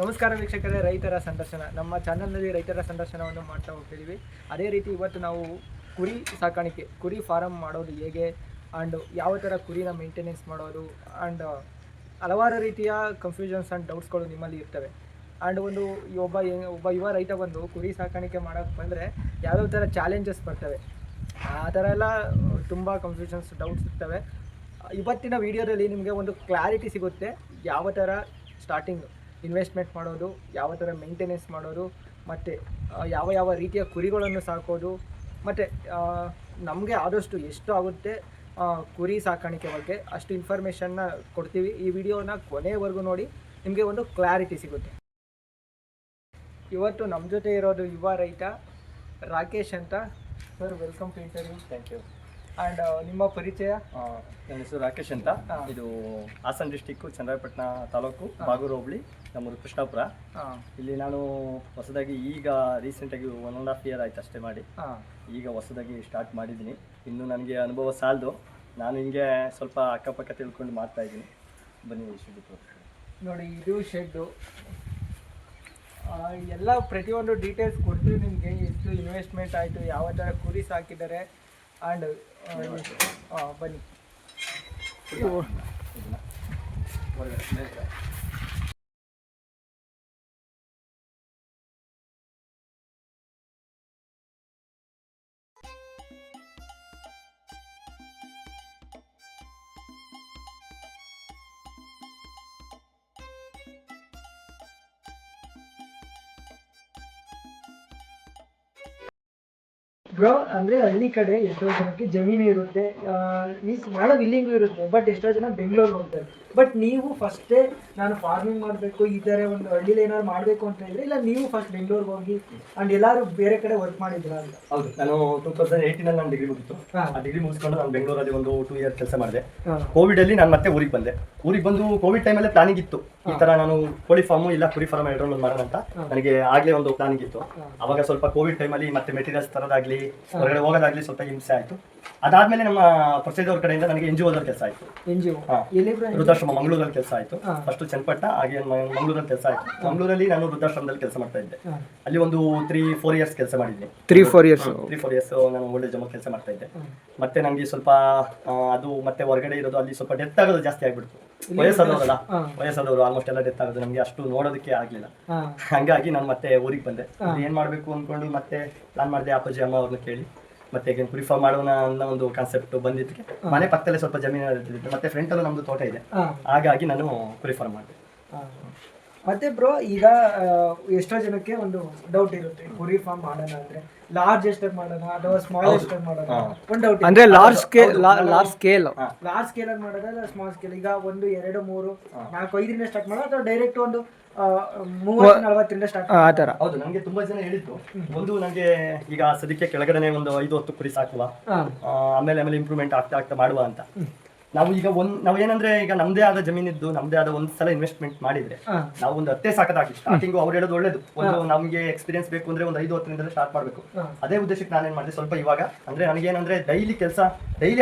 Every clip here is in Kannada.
ನಮಸ್ಕಾರ ವೀಕ್ಷಕರೇ, ರೈತರ ಸಂದರ್ಶನ ನಮ್ಮ ಚಾನಲ್ನಲ್ಲಿ ರೈತರ ಸಂದರ್ಶನವನ್ನು ಮಾಡ್ತಾ ಹೋಗ್ತಿದ್ದೀವಿ. ಅದೇ ರೀತಿ ಇವತ್ತು ನಾವು ಕುರಿ ಸಾಕಾಣಿಕೆ, ಕುರಿ ಫಾರಮ್ ಮಾಡೋದು ಹೇಗೆ ಆ್ಯಂಡ್ ಯಾವ ಥರ ಕುರಿನ ಮೇಂಟೆನೆನ್ಸ್ ಮಾಡೋದು ಆ್ಯಂಡ್ ಹಲವಾರು ರೀತಿಯ ಕನ್ಫ್ಯೂಷನ್ಸ್ ಆ್ಯಂಡ್ ಡೌಟ್ಸ್ಗಳು ನಿಮ್ಮಲ್ಲಿ ಇರ್ತವೆ. ಆ್ಯಂಡ್ ಒಬ್ಬ ಯುವ ರೈತ ಬಂದು ಕುರಿ ಸಾಕಾಣಿಕೆ ಮಾಡೋಕ್ಕೆ ಬಂದರೆ ಯಾವ್ಯಾವ ಥರ ಚಾಲೆಂಜಸ್ ಬರ್ತವೆ, ಆ ಥರ ಎಲ್ಲ ತುಂಬ ಕನ್ಫ್ಯೂಷನ್ಸ್ ಡೌಟ್ಸ್ ಇರ್ತವೆ. ಇವತ್ತಿನ ವಿಡಿಯೋದಲ್ಲಿ ನಿಮಗೆ ಒಂದು ಕ್ಲಾರಿಟಿ ಸಿಗುತ್ತೆ, ಯಾವ ಥರ ಸ್ಟಾರ್ಟಿಂಗ್ ಇನ್ವೆಸ್ಟ್ಮೆಂಟ್ ಮಾಡೋದು, ಯಾವ ಥರ ಮೇಂಟೆನೆನ್ಸ್ ಮಾಡೋದು, ಮತ್ತು ಯಾವ ರೀತಿಯ ಕುರಿಗಳನ್ನು ಸಾಕೋದು, ಮತ್ತು ನಮಗೆ ಆದಷ್ಟು ಎಷ್ಟು ಆಗುತ್ತೆ ಕುರಿ ಸಾಕಾಣಿಕೆ ಬಗ್ಗೆ ಅಷ್ಟು ಇನ್ಫಾರ್ಮೇಷನ್ನ ಕೊಡ್ತೀವಿ. ಈ ವಿಡಿಯೋನ ಕೊನೆವರೆಗೂ ನೋಡಿ, ನಿಮಗೆ ಒಂದು ಕ್ಲಾರಿಟಿ ಸಿಗುತ್ತೆ. ಇವತ್ತು ನಮ್ಮ ಜೊತೆ ಇರೋದು ಯುವ ರೈತ ರಾಕೇಶ್ ಅಂತ. Sir, welcome to interview. Thank you. And ನಿಮ್ಮ ಪರಿಚಯ? ನನ್ನ ಹೆಸರು ರಾಕೇಶ್ ಅಂತ. ಇದು ಹಾಸನ ಡಿಸ್ಟಿಕ್ಕು, ಚನ್ನರಾಯಪಟ್ಟಣ ತಾಲೂಕು, ಬಾಗೂರು ಹೋಬಳಿ, ನಮ್ಮೂರು ಕೃಷ್ಣಾಪುರ. ಇಲ್ಲಿ ನಾನು ಹೊಸದಾಗಿ ಈಗ ರೀಸೆಂಟಾಗಿ 1.5 year ಆಯ್ತು ಅಷ್ಟೇ ಮಾಡಿ. ಈಗ ಹೊಸದಾಗಿ ಸ್ಟಾರ್ಟ್ ಮಾಡಿದ್ದೀನಿ. ಇನ್ನು ನನಗೆ ಅನುಭವ ಸಾಲದು. ನಾನು ಹಿಂಗೆ ಸ್ವಲ್ಪ ಅಕ್ಕಪಕ್ಕ ತಿಳ್ಕೊಂಡು ಮಾಡ್ತಾ ಇದ್ದೀನಿ. ಬನ್ನಿ ಶೆಡ್ಡು ನೋಡಿ, ಇದು ಶೆಡ್ಡು. ಎಲ್ಲ ಪ್ರತಿಯೊಂದು ಡೀಟೇಲ್ಸ್ ಕೊಡ್ತೀವಿ ನಿಮಗೆ. ಎಷ್ಟು ಇನ್ವೆಸ್ಟ್ಮೆಂಟ್ ಆಯಿತು, ಯಾವ ಥರ ಕುರಿ ಸಾಕಿದ್ದಾರೆ ಆ್ಯಂಡ್ ಬನ್ನಿ. ಬ್ರೋ, ಅಂದರೆ ಹಳ್ಳಿ ಕಡೆ ಎಷ್ಟೋ ಜನಕ್ಕೆ ಜಮೀನು ಇರುತ್ತೆ, ಮೀನ್ಸ್ ಮಾಡೋ ವಿಲ್ಲಿಂಗು ಇರುತ್ತೆ, ಬಟ್ ಎಷ್ಟೋ ಜನ ಬೆಂಗಳೂರಿಗೆ ಹೋಗ್ತಾರೆ. ಬಟ್ ನೀವು ಫಸ್ಟೇ ನಾನು ಫಾರ್ಮಿಂಗ್ ಮಾಡಬೇಕು, ಈ ಥರ ಒಂದು ಹಳ್ಳಿಲಿ ಏನಾದ್ರು ಮಾಡಬೇಕು ಅಂತ ಹೇಳಿದ್ರೆ, ಇಲ್ಲ ನೀವು ಫಸ್ಟ್ ಬೆಂಗಳೂರಿಗೆ ಹೋಗಿ ಆ್ಯಂಡ್ ಎಲ್ಲರೂ ಬೇರೆ ಕಡೆ ವರ್ಕ್ ಮಾಡಿದ್ರ ಅಂತ? ಹೌದು, ನಾನು 2018 ನಾನು ಡಿಗ್ರಿ ಮುಗಿತು. ಆ ಡಿಗ್ರಿ ಮುಗಿಸ್ಕೊಂಡು ನಾನು ಬೆಂಗಳೂರಲ್ಲಿ ಒಂದು 2 years ಕೆಲಸ ಮಾಡಿದೆ. ಕೋವಿಡಲ್ಲಿ ನಾನು ಮತ್ತೆ ಊರಿಗೆ ಬಂದೆ. ಊರಿಗೆ ಬಂದು ಕೋವಿಡ್ ಟೈಮಲ್ಲೇ ಪ್ಲಾನಿಂಗ್ ಇತ್ತು, ಈ ಥರ ನಾನು ಕೋಳಿ ಫಾರ್ಮು ಇಲ್ಲ ಕುರಿ ಫಾರ್ಮ್ ಎರಡರಲ್ಲೂ ಮಾಡೋಣ ಅಂತ ನನಗೆ ಆಗಲೇ ಒಂದು ಪ್ಲಾನಿಂಗ್ ಇತ್ತು. ಅವಾಗ ಸ್ವಲ್ಪ ಕೋವಿಡ್ ಟೈಮಲ್ಲಿ ಮತ್ತೆ ಮೆಟೀರಿಯಲ್ಸ್ ತರೋದಾಗಲಿ ಹೊರಗಡೆ ಹೋಗೋದಾಗ್ಲಿ ಸ್ವಲ್ಪ ಹಿಂಸೆ ಆಯಿತು. ಅದಾದ್ಮೇಲೆ ನಮ್ಮ ಪರಿಚಯದವ್ರ ಕಡೆಯಿಂದ ನನಗೆ NGO ಕೆಲಸ ಆಯಿತು. ವೃದ್ಧಾಶ್ರಮ ಮಂಗಳೂರಲ್ಲಿ ಕೆಲಸ ಆಯಿತು. ಫಸ್ಟ್ ಚನ್ನಪಟ್ಟ, ಹಾಗೆ ಮಂಗಳೂರಲ್ಲಿ ಕೆಲಸ ಆಯಿತು. ಮಂಗಳೂರಲ್ಲಿ ನಾನು ವೃದ್ಧಾಶ್ರಮದಲ್ಲಿ ಕೆಲಸ ಮಾಡ್ತಾ ಇದ್ದೆ. ಅಲ್ಲಿ ಒಂದು 3-4 years ಕೆಲಸ ಮಾಡಿದ್ದೆ. 3-4 years ನಾನು ಒಳ್ಳೆ ಜಮ ಕೆಲಸ ಮಾಡ್ತಾ ಇದ್ದೆ. ಮತ್ತೆ ನನಗೆ ಸ್ವಲ್ಪ ಅದು ಮತ್ತೆ ಹೊರಗಡೆ ಇರೋದು, ಅಲ್ಲಿ ಸ್ವಲ್ಪ ಡೆತ್ ಆಗೋದು ಜಾಸ್ತಿ ಆಗ್ಬಿಡ್ತು. ವಯಸ್ಸಾದವರು ಆಲ್ಮೋಸ್ಟ್ ಎಲ್ಲ ಡೆತ್ ಆಗೋದು, ನಮಗೆ ಅಷ್ಟು ನೋಡೋದಕ್ಕೆ ಆಗ್ಲಿಲ್ಲ. ಹಂಗಾಗಿ ನಾನು ಮತ್ತೆ ಊರಿಗೆ ಬಂದೆ. ಏನ್ ಮಾಡ್ಬೇಕು ಅನ್ಕೊಂಡು ಮತ್ತೆ ಪ್ಲಾನ್ ಮಾಡಿದೆ. ಅಪ್ಪಾಜಿ ಅಮ್ಮ ಅವ್ರನ್ನ ಕೇಳಿ ಮತ್ತೆ ಕುರಿ ಫಾರ್ಮ್ ಮಾಡೋಣ ಅನ್ನೋ ಒಂದು ಕಾನ್ಸೆಪ್ಟ್ ಬಂದಿದ್ದಕ್ಕೆ ಮನೆ ಪಕ್ಕದಲ್ಲೇ ಸ್ವಲ್ಪ ಜಮೀನು ಇರ್ತಿತ್ತು, ಮತ್ತೆ ಫ್ರಂಟ್ ಅಲ್ಲೂ ನಮ್ದು ತೋಟ ಇದೆ. ಹಾಗಾಗಿ ನಾನು ಕುರಿ ಫಾರ್ಮ್ ಮಾಡಿದೆ. ಮತ್ತೆ ಬ್ರೋ, ಈಗ ಎಷ್ಟೋ ಜನಕ್ಕೆ ಒಂದು ಡೌಟ್ ಇರುತ್ತೆ, ಕುರಿ ಫಾರ್ಮ್ ಮಾಡೋಣ ಅಂದ್ರೆ ಲಾರ್ಜ್ ಎಸ್ಟೇಟ್ ಮಾಡೋಣ ಅಥವಾ ಸ್ಮಾಲ್ ಎಸ್ಟೇಟ್ ಮಾಡೋಣ ಒಂದು ಡೌಟ್. ಅಂದ್ರೆ ಲಾರ್ಜ್ ಸ್ಕೇಲ್ ಅಲ್ಲಿ ಮಾಡೋಣ ಇಲ್ಲ ಸ್ಮಾಲ್ ಸ್ಕೇಲ್? ಈಗ 1, 2, 3, 4, 5ರಿಂದ ಸ್ಟಾರ್ಟ್ ಮಾಡೋಣ ಅಥವಾ ಡೈರೆಕ್ಟ್ ಒಂದು 30-40ರಿಂದ ಸ್ಟಾರ್ಟ್ ಆ ಥರ? ಹೌದು, ನನಗೆ ತುಂಬಾ ಜನ ಹೇಳಿದ್ರು. ಒಂದು ನನಗೆ ಈಗ ಸದ್ಯಕ್ಕೆ ಕೆಳಗಡೆ ಒಂದು 5-10 ಕುರಿ ಸಾಕುವ, ಆಮೇಲೆ ಇಂಪ್ರೂವ್ಮೆಂಟ್ ಆಗ್ತಾ ಮಾಡುವ ಅಂತ. ನಾವು ಈಗ ನಾವು ಏನಂದ್ರೆ ಈಗ ನಮ್ದೇ ಆದ ಜಮೀನಿದ್ದು ನಮ್ದೇ ಆದ ಒಂದ್ಸಲ ಇನ್ವೆಸ್ಟ್ಮೆಂಟ್ ಮಾಡಿದ್ರೆ ನಾವು ಒಂದು 10 ಸಾಕೋದಾಗ್ಲಿ. ಸ್ಟಾರ್ಟಿಂಗ್ ಅವ್ರು ಹೇಳೋದು ಒಳ್ಳೇದು, ಒಂದು ನಮಗೆ ಎಕ್ಸ್ಪೀರಿಯನ್ಸ್ ಬೇಕು ಅಂದ್ರೆ ಒಂದು 5-10ರಿಂದ ಸ್ಟಾರ್ಟ್ ಮಾಡಬೇಕು. ಅದೇ ಉದ್ದೇಶಕ್ಕೆ ನಾನೇನ್ ಮಾಡಿದೆ, ಸ್ವಲ್ಪ ಇವಾಗ ಅಂದ್ರೆ ನನಗೇನಂದ್ರೆ ಡೈಲಿ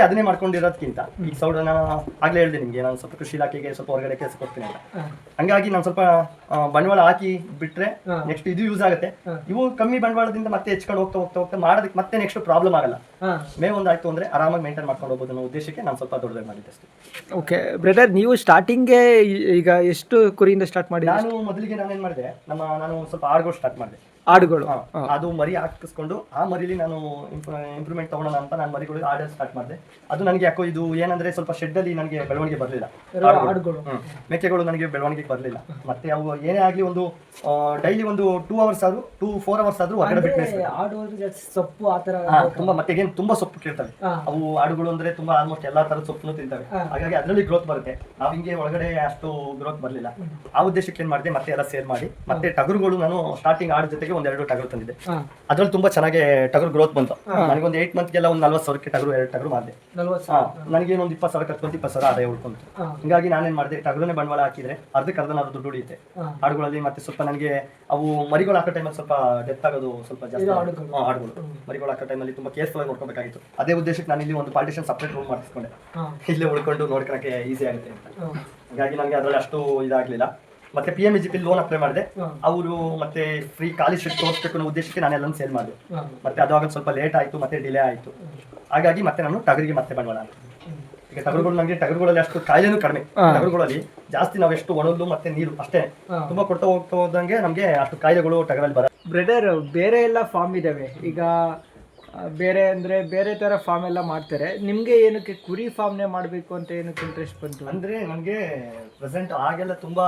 ಅದನ್ನೇ ಮಾಡ್ಕೊಂಡಿರೋದಕ್ಕಿಂತ ಈಗ ನಾನು ಆಗ್ಲೇ ಹೇಳಿದೆ ನಿಮ್ಗೆ, ನಾನು ಸ್ವಲ್ಪ ಕೃಷಿ ಇಲಾಖೆಗೆ ಸ್ವಲ್ಪ ಹೊರಗಡೆ ಕೆಲಸ ಕೊಡ್ತೀನಿ ಅಂತ. ಹಂಗಾಗಿ ನಾನು ಸ್ವಲ್ಪ ಬಂಡವಾಳ ಹಾಕಿ ಬಿಟ್ರೆ ನೆಕ್ಸ್ಟ್ ಇದು ಯೂಸ್ ಆಗುತ್ತೆ. ಇವು ಕಮ್ಮಿ ಬಂಡವಾಳದಿಂದ ಮತ್ತೆ ಹೆಚ್ಚಿಕೊಂಡು ಹೋಗ್ತಾ ಮಾಡೋದಕ್ಕೆ ಮತ್ತೆ ನೆಕ್ಸ್ಟ್ ಪ್ರಾಬ್ಲಮ್ ಆಗಲ್ಲ. ಒಂದಾಯ್ತು ಅಂದ್ರೆ ಆರಾಮಾಗಿ ಮೇಂಟೈನ್ ಮಾಡ್ಕೊಂಡು ಹೋಗ್ಬೋದು ಅನ್ನೋ ಉದ್ದೇಶಕ್ಕೆ ನಾನು ಸ್ವಲ್ಪ ದೊಡ್ಡದಾಗಿ ಮಾಡಿದ್ದೆ. ಓಕೆ ಬ್ರದರ್, ನೀವು ಸ್ಟಾರ್ಟಿಂಗ್ಗೆ ಈಗ ಎಷ್ಟು ಕುರಿಯಿಂದ ಸ್ಟಾರ್ಟ್ ಮಾಡಿ? ನಾನು ಮೊದಲಿಗೆ ನಾನೇನ್ ಮಾಡಿದೆ, ನಾನು ಸ್ವಲ್ಪ ಆಡುಗಳು ಸ್ಟಾರ್ಟ್ ಮಾಡಿದೆ. ಆಡುಗಳು ಅದು ಮರಿ ಹಾಕಿಸ್ಕೊಂಡು ಆ ಮರಿಲಿ ನಾನು ಇಂಪ್ರೂವ್ಮೆಂಟ್ ತಗೊಳ್ಳೋಣ ಅಂತ ನಾನು ಮರಿಗಳು ಆಡಲ್ ಸ್ಟಾರ್ಟ್ ಮಾಡಿದೆ. ಅದು ನನಗೆ ಯಾಕೋ ಇದು ಏನಂದ್ರೆ ಸ್ವಲ್ಪ ಶೆಡ್ ಅಲ್ಲಿ ನನಗೆ ಬೆಳವಣಿಗೆ ಬರಲಿಲ್ಲ. ಮೇಕೆಗಳು ನನಗೆ ಬೆಳವಣಿಗೆ ಬರಲಿಲ್ಲ. ಮತ್ತೆ ಅವು ಏನೇ ಆಗ್ಲಿ ಒಂದು ಡೈಲಿ ಒಂದು 2-4 hours ಆದ್ರೂ ಹೊರಗಡೆ ಬಿಟ್ಟು ಸೊಪ್ಪು ಆತರ ತುಂಬಾ ಮತ್ತೆ ಏನು ತುಂಬಾ ಸೊಪ್ಪು ಕೇಳ್ತವೆ ಅವು ಆಡುಗಳು. ಅಂದ್ರೆ ತುಂಬಾ ಆಲ್ಮೋಸ್ಟ್ ಎಲ್ಲಾ ತರದ ಸೊಪ್ಪನ್ನು ತಿಂತವೆ. ಹಾಗಾಗಿ ಅದರಲ್ಲಿ ಗ್ರೋತ್ ಬರುತ್ತೆ. ನಾವ್ ಹಿಂಗೆ ಒಳಗಡೆ ಅಷ್ಟು ಗ್ರೋತ್ ಬರಲಿಲ್ಲ. ಆ ಉದ್ದೇಶಕ್ಕೆ ಏನ್ ಮಾಡಿದೆ, ಮತ್ತೆ ಎಲ್ಲ ಸೇರ್ ಮಾಡಿ ಮತ್ತೆ ಟಗರುಗಳು ನಾನು ಸ್ಟಾರ್ಟಿಂಗ್ ಆಡ ಜೊತೆಗೆ 1-2 ಟಗರು ತಂದಿದ್ದೆ. ಅದ್ರಲ್ಲಿ ತುಂಬಾ ಚೆನ್ನಾಗಿ ಟಗರು ಗ್ರೋತ್ ಬಂತು. ನನಗೆ ಒಂದು 8 monthಗೆಲ್ಲ ಒಂದು 40,000ಕ್ಕೆ ಟಗರು 2 ಟಗರು ಮಾಡಿದೆ. ನನಗೇನು ಒಂದು 20,000 ಖರ್ಚು 20,000 ಆದಾಯ ಉಳ್ಕೊಂತು. ಹಿಂಗಾಗಿ ನಾನೇನ್ ಮಾಡಿದೆ, ಟಗರನ್ನೇ ಬಂಡವಾಳ ಹಾಕಿದ್ರೆ ಅರ್ಧಕ್ಕೆ ದುಡ್ಡು ಉಳಿಯುತ್ತೆ ಆಡುಗಳಲ್ಲಿ. ಮತ್ತೆ ಸ್ವಲ್ಪ ನನಗೆ ಅವು ಮರಿಗಳು ಹಾಕೋ ಟೈಮಲ್ಲಿ ಸ್ವಲ್ಪ ಡೆತ್ ಆಗೋದು ಸ್ವಲ್ಪ ಜಾಸ್ತಿ. ಆಡುಗಳು ಮರಿಗಳು ಹಾಕೋ ಟೈಮಲ್ಲಿ ತುಂಬಾ ಕೇರ್ಫುಲ್ ಆಗಿ ನೋಡ್ಕೋಬೇಕಾಗಿತ್ತು. ಅದೇ ಉದ್ದೇಶಕ್ಕೆ ನಾನು ಇಲ್ಲಿ ಒಂದು ಪಾರ್ಟಿಷನ್ ಸಪ್ರೇಟ್ ರೂಮ್ ಮಾಡಿಸ್ಕೊಂಡೆ, ಇಲ್ಲೇ ಉಳ್ಕೊಂಡು ನೋಡ್ಕೊಳಕ್ಕೆ ಈಸಿ ಆಗುತ್ತೆ ಅಂತ. ಹಾಗಾಗಿ ನನಗೆ ಅದರಲ್ಲಿ ಅಷ್ಟು ಇದಾಗಲಿಲ್ಲ. ಮತ್ತೆ PMEGP ಲೋನ್ ಅಪ್ಲೈ ಮಾಡಿದೆ. ಅವರು ಮತ್ತೆ ಫ್ರೀ ಖಾಲಿ ಶೀಟ್ ತೋರಿಸ್ಬೇಕು ಅನ್ನೋ ಉದ್ದೇಶಕ್ಕೆ ನಾನೆಲ್ಲ ಸೇಲ್ ಮಾಡಿದೆ. ಮತ್ತೆ ಅದು ಆಗಲು ಸ್ವಲ್ಪ ಲೇಟ್ ಆಯಿತು, ಮತ್ತೆ ಡಿಲೇ ಆಯಿತು. ಹಾಗಾಗಿ ಮತ್ತೆ ನಾನು ಟಗರಿಗೆ ಮತ್ತೆ ಬಂಡವಾಳ ಹಾಕಿದೆ. ಈಗ ಟಗರುಗಳು ನನಗೆ ಟಗರುಗಳಲ್ಲಿ ಅಷ್ಟು ಕಾಯಿಲೆನೂ ಕಡಿಮೆ. ಟಗರುಗಳಲ್ಲಿ ಜಾಸ್ತಿ ನಾವೆಷ್ಟು ಒಣಲು ಮತ್ತೆ ನೀರು ಅಷ್ಟೇ ತುಂಬಾ ಕೊಡ್ತಾ ಹೋದಂಗೆ ನಮಗೆ ಅಷ್ಟು ಕಾಯಿಲೆಗಳು ಟಗರಲ್ಲಿ ಬರ. ಬ್ರದರ್, ಬೇರೆ ಎಲ್ಲ ಫಾರ್ಮ್ ಇದಾವೆ ಈಗ, ಬೇರೆ ಅಂದರೆ ಬೇರೆ ಥರ ಫಾರ್ಮ್ ಎಲ್ಲ ಮಾಡ್ತಾರೆ. ನಿಮಗೆ ಏನಕ್ಕೆ ಕುರಿ ಫಾರ್ಮ್ನೇ ಮಾಡಬೇಕು ಅಂತ ಏನಕ್ಕೆ ಇಂಟ್ರೆಸ್ಟ್ ಬಂತು? ಅಂದರೆ ನನಗೆ ಪ್ರೆಸೆಂಟ್ ಆಗೆಲ್ಲ ತುಂಬ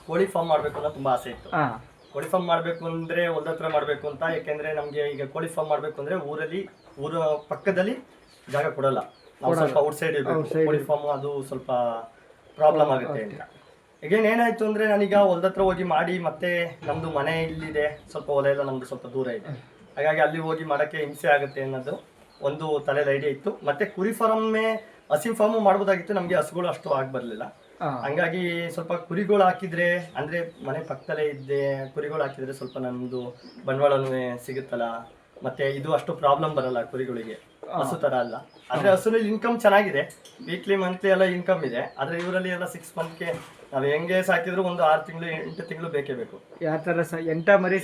ಕೋಳಿ ಫಾರ್ಮ್ ಮಾಡಬೇಕು ಅನ್ನೋ ತುಂಬ ಆಸೆ ಇತ್ತು. ಕೋಳಿ ಫಾರ್ಮ್ ಮಾಡಬೇಕು ಅಂದರೆ ಹೊಲ್ದ ಹತ್ರ ಮಾಡಬೇಕು ಅಂತ. ಯಾಕೆಂದರೆ ನಮಗೆ ಈಗ ಕೋಳಿ ಫಾರ್ಮ್ ಮಾಡಬೇಕು ಅಂದರೆ ಊರ ಪಕ್ಕದಲ್ಲಿ ಜಾಗ ಕೊಡಲ್ಲ. ನಾವು ಸ್ವಲ್ಪ ಔಟ್ಸೈಡ್ ಇರಬೇಕು ಕೋಳಿ ಫಾರ್ಮ್, ಅದು ಸ್ವಲ್ಪ ಪ್ರಾಬ್ಲಮ್ ಆಗುತ್ತೆ ಅಂತ. ಈಗೇನು ಏನಾಯಿತು ಅಂದರೆ ನಾನೀಗ ಹೊಲ್ದ ಹತ್ರ ಹೋಗಿ ಮಾಡಿ, ಮತ್ತೆ ನಮ್ಮದು ಮನೆ ಇಲ್ಲಿದೆ, ಸ್ವಲ್ಪ ಹೊಲ ಎಲ್ಲ ನಮ್ಮದು ಸ್ವಲ್ಪ ದೂರ ಇದೆ. ಹಾಗಾಗಿ ಅಲ್ಲಿ ಹೋಗಿ ಮಾಡೋಕ್ಕೆ ಹಿಂಸೆ ಆಗುತ್ತೆ ಅನ್ನೋದು ಒಂದು ತಲೆಯಲ್ಲಿ ಐಡಿಯಾ ಇತ್ತು. ಮತ್ತೆ ಕುರಿ ಫಾರ್ಮೇ ಹಸಿ ಫಾರ್ಮು ಮಾಡ್ಬೋದಾಗಿತ್ತು. ನಮಗೆ ಹಸುಗಳು ಅಷ್ಟು ಆಗಿ ಬರಲಿಲ್ಲ. ಹಂಗಾಗಿ ಸ್ವಲ್ಪ ಕುರಿಗಳು ಹಾಕಿದ್ರೆ, ಅಂದರೆ ಮನೆ ಪಕ್ಕದಲ್ಲೇ ಇದ್ದೆ, ಕುರಿಗಳು ಹಾಕಿದ್ರೆ ಸ್ವಲ್ಪ ನಮ್ಮದು ಬಂಡವಾಳನೂ ಸಿಗುತ್ತಲ್ಲ. ಮತ್ತೆ ಇದು ಅಷ್ಟು ಪ್ರಾಬ್ಲಮ್ ಬರಲ್ಲ ಕುರಿಗಳಿಗೆ, ಹಸು ಥರ ಅಲ್ಲ. ಆದರೆ ಹಸುನಲ್ಲಿ ಇನ್ಕಮ್ ಚೆನ್ನಾಗಿದೆ, ವೀಕ್ಲಿ ಮಂತ್ಲಿ ಎಲ್ಲ ಇನ್ಕಮ್ ಇದೆ. ಆದರೆ ಇವರಲ್ಲಿ ಎಲ್ಲ 6 ಮಂತ್ಗೆ ನಾವು ಹೆಂಗೆ ಸಾಕಿದ್ರು ಒಂದು 6 ತಿಂಗಳು 8 ತಿಂಗಳು ಬೇಕೇ ಬೇಕು. ಯಾವ ಥರ ಎಂಟ ಮರಿ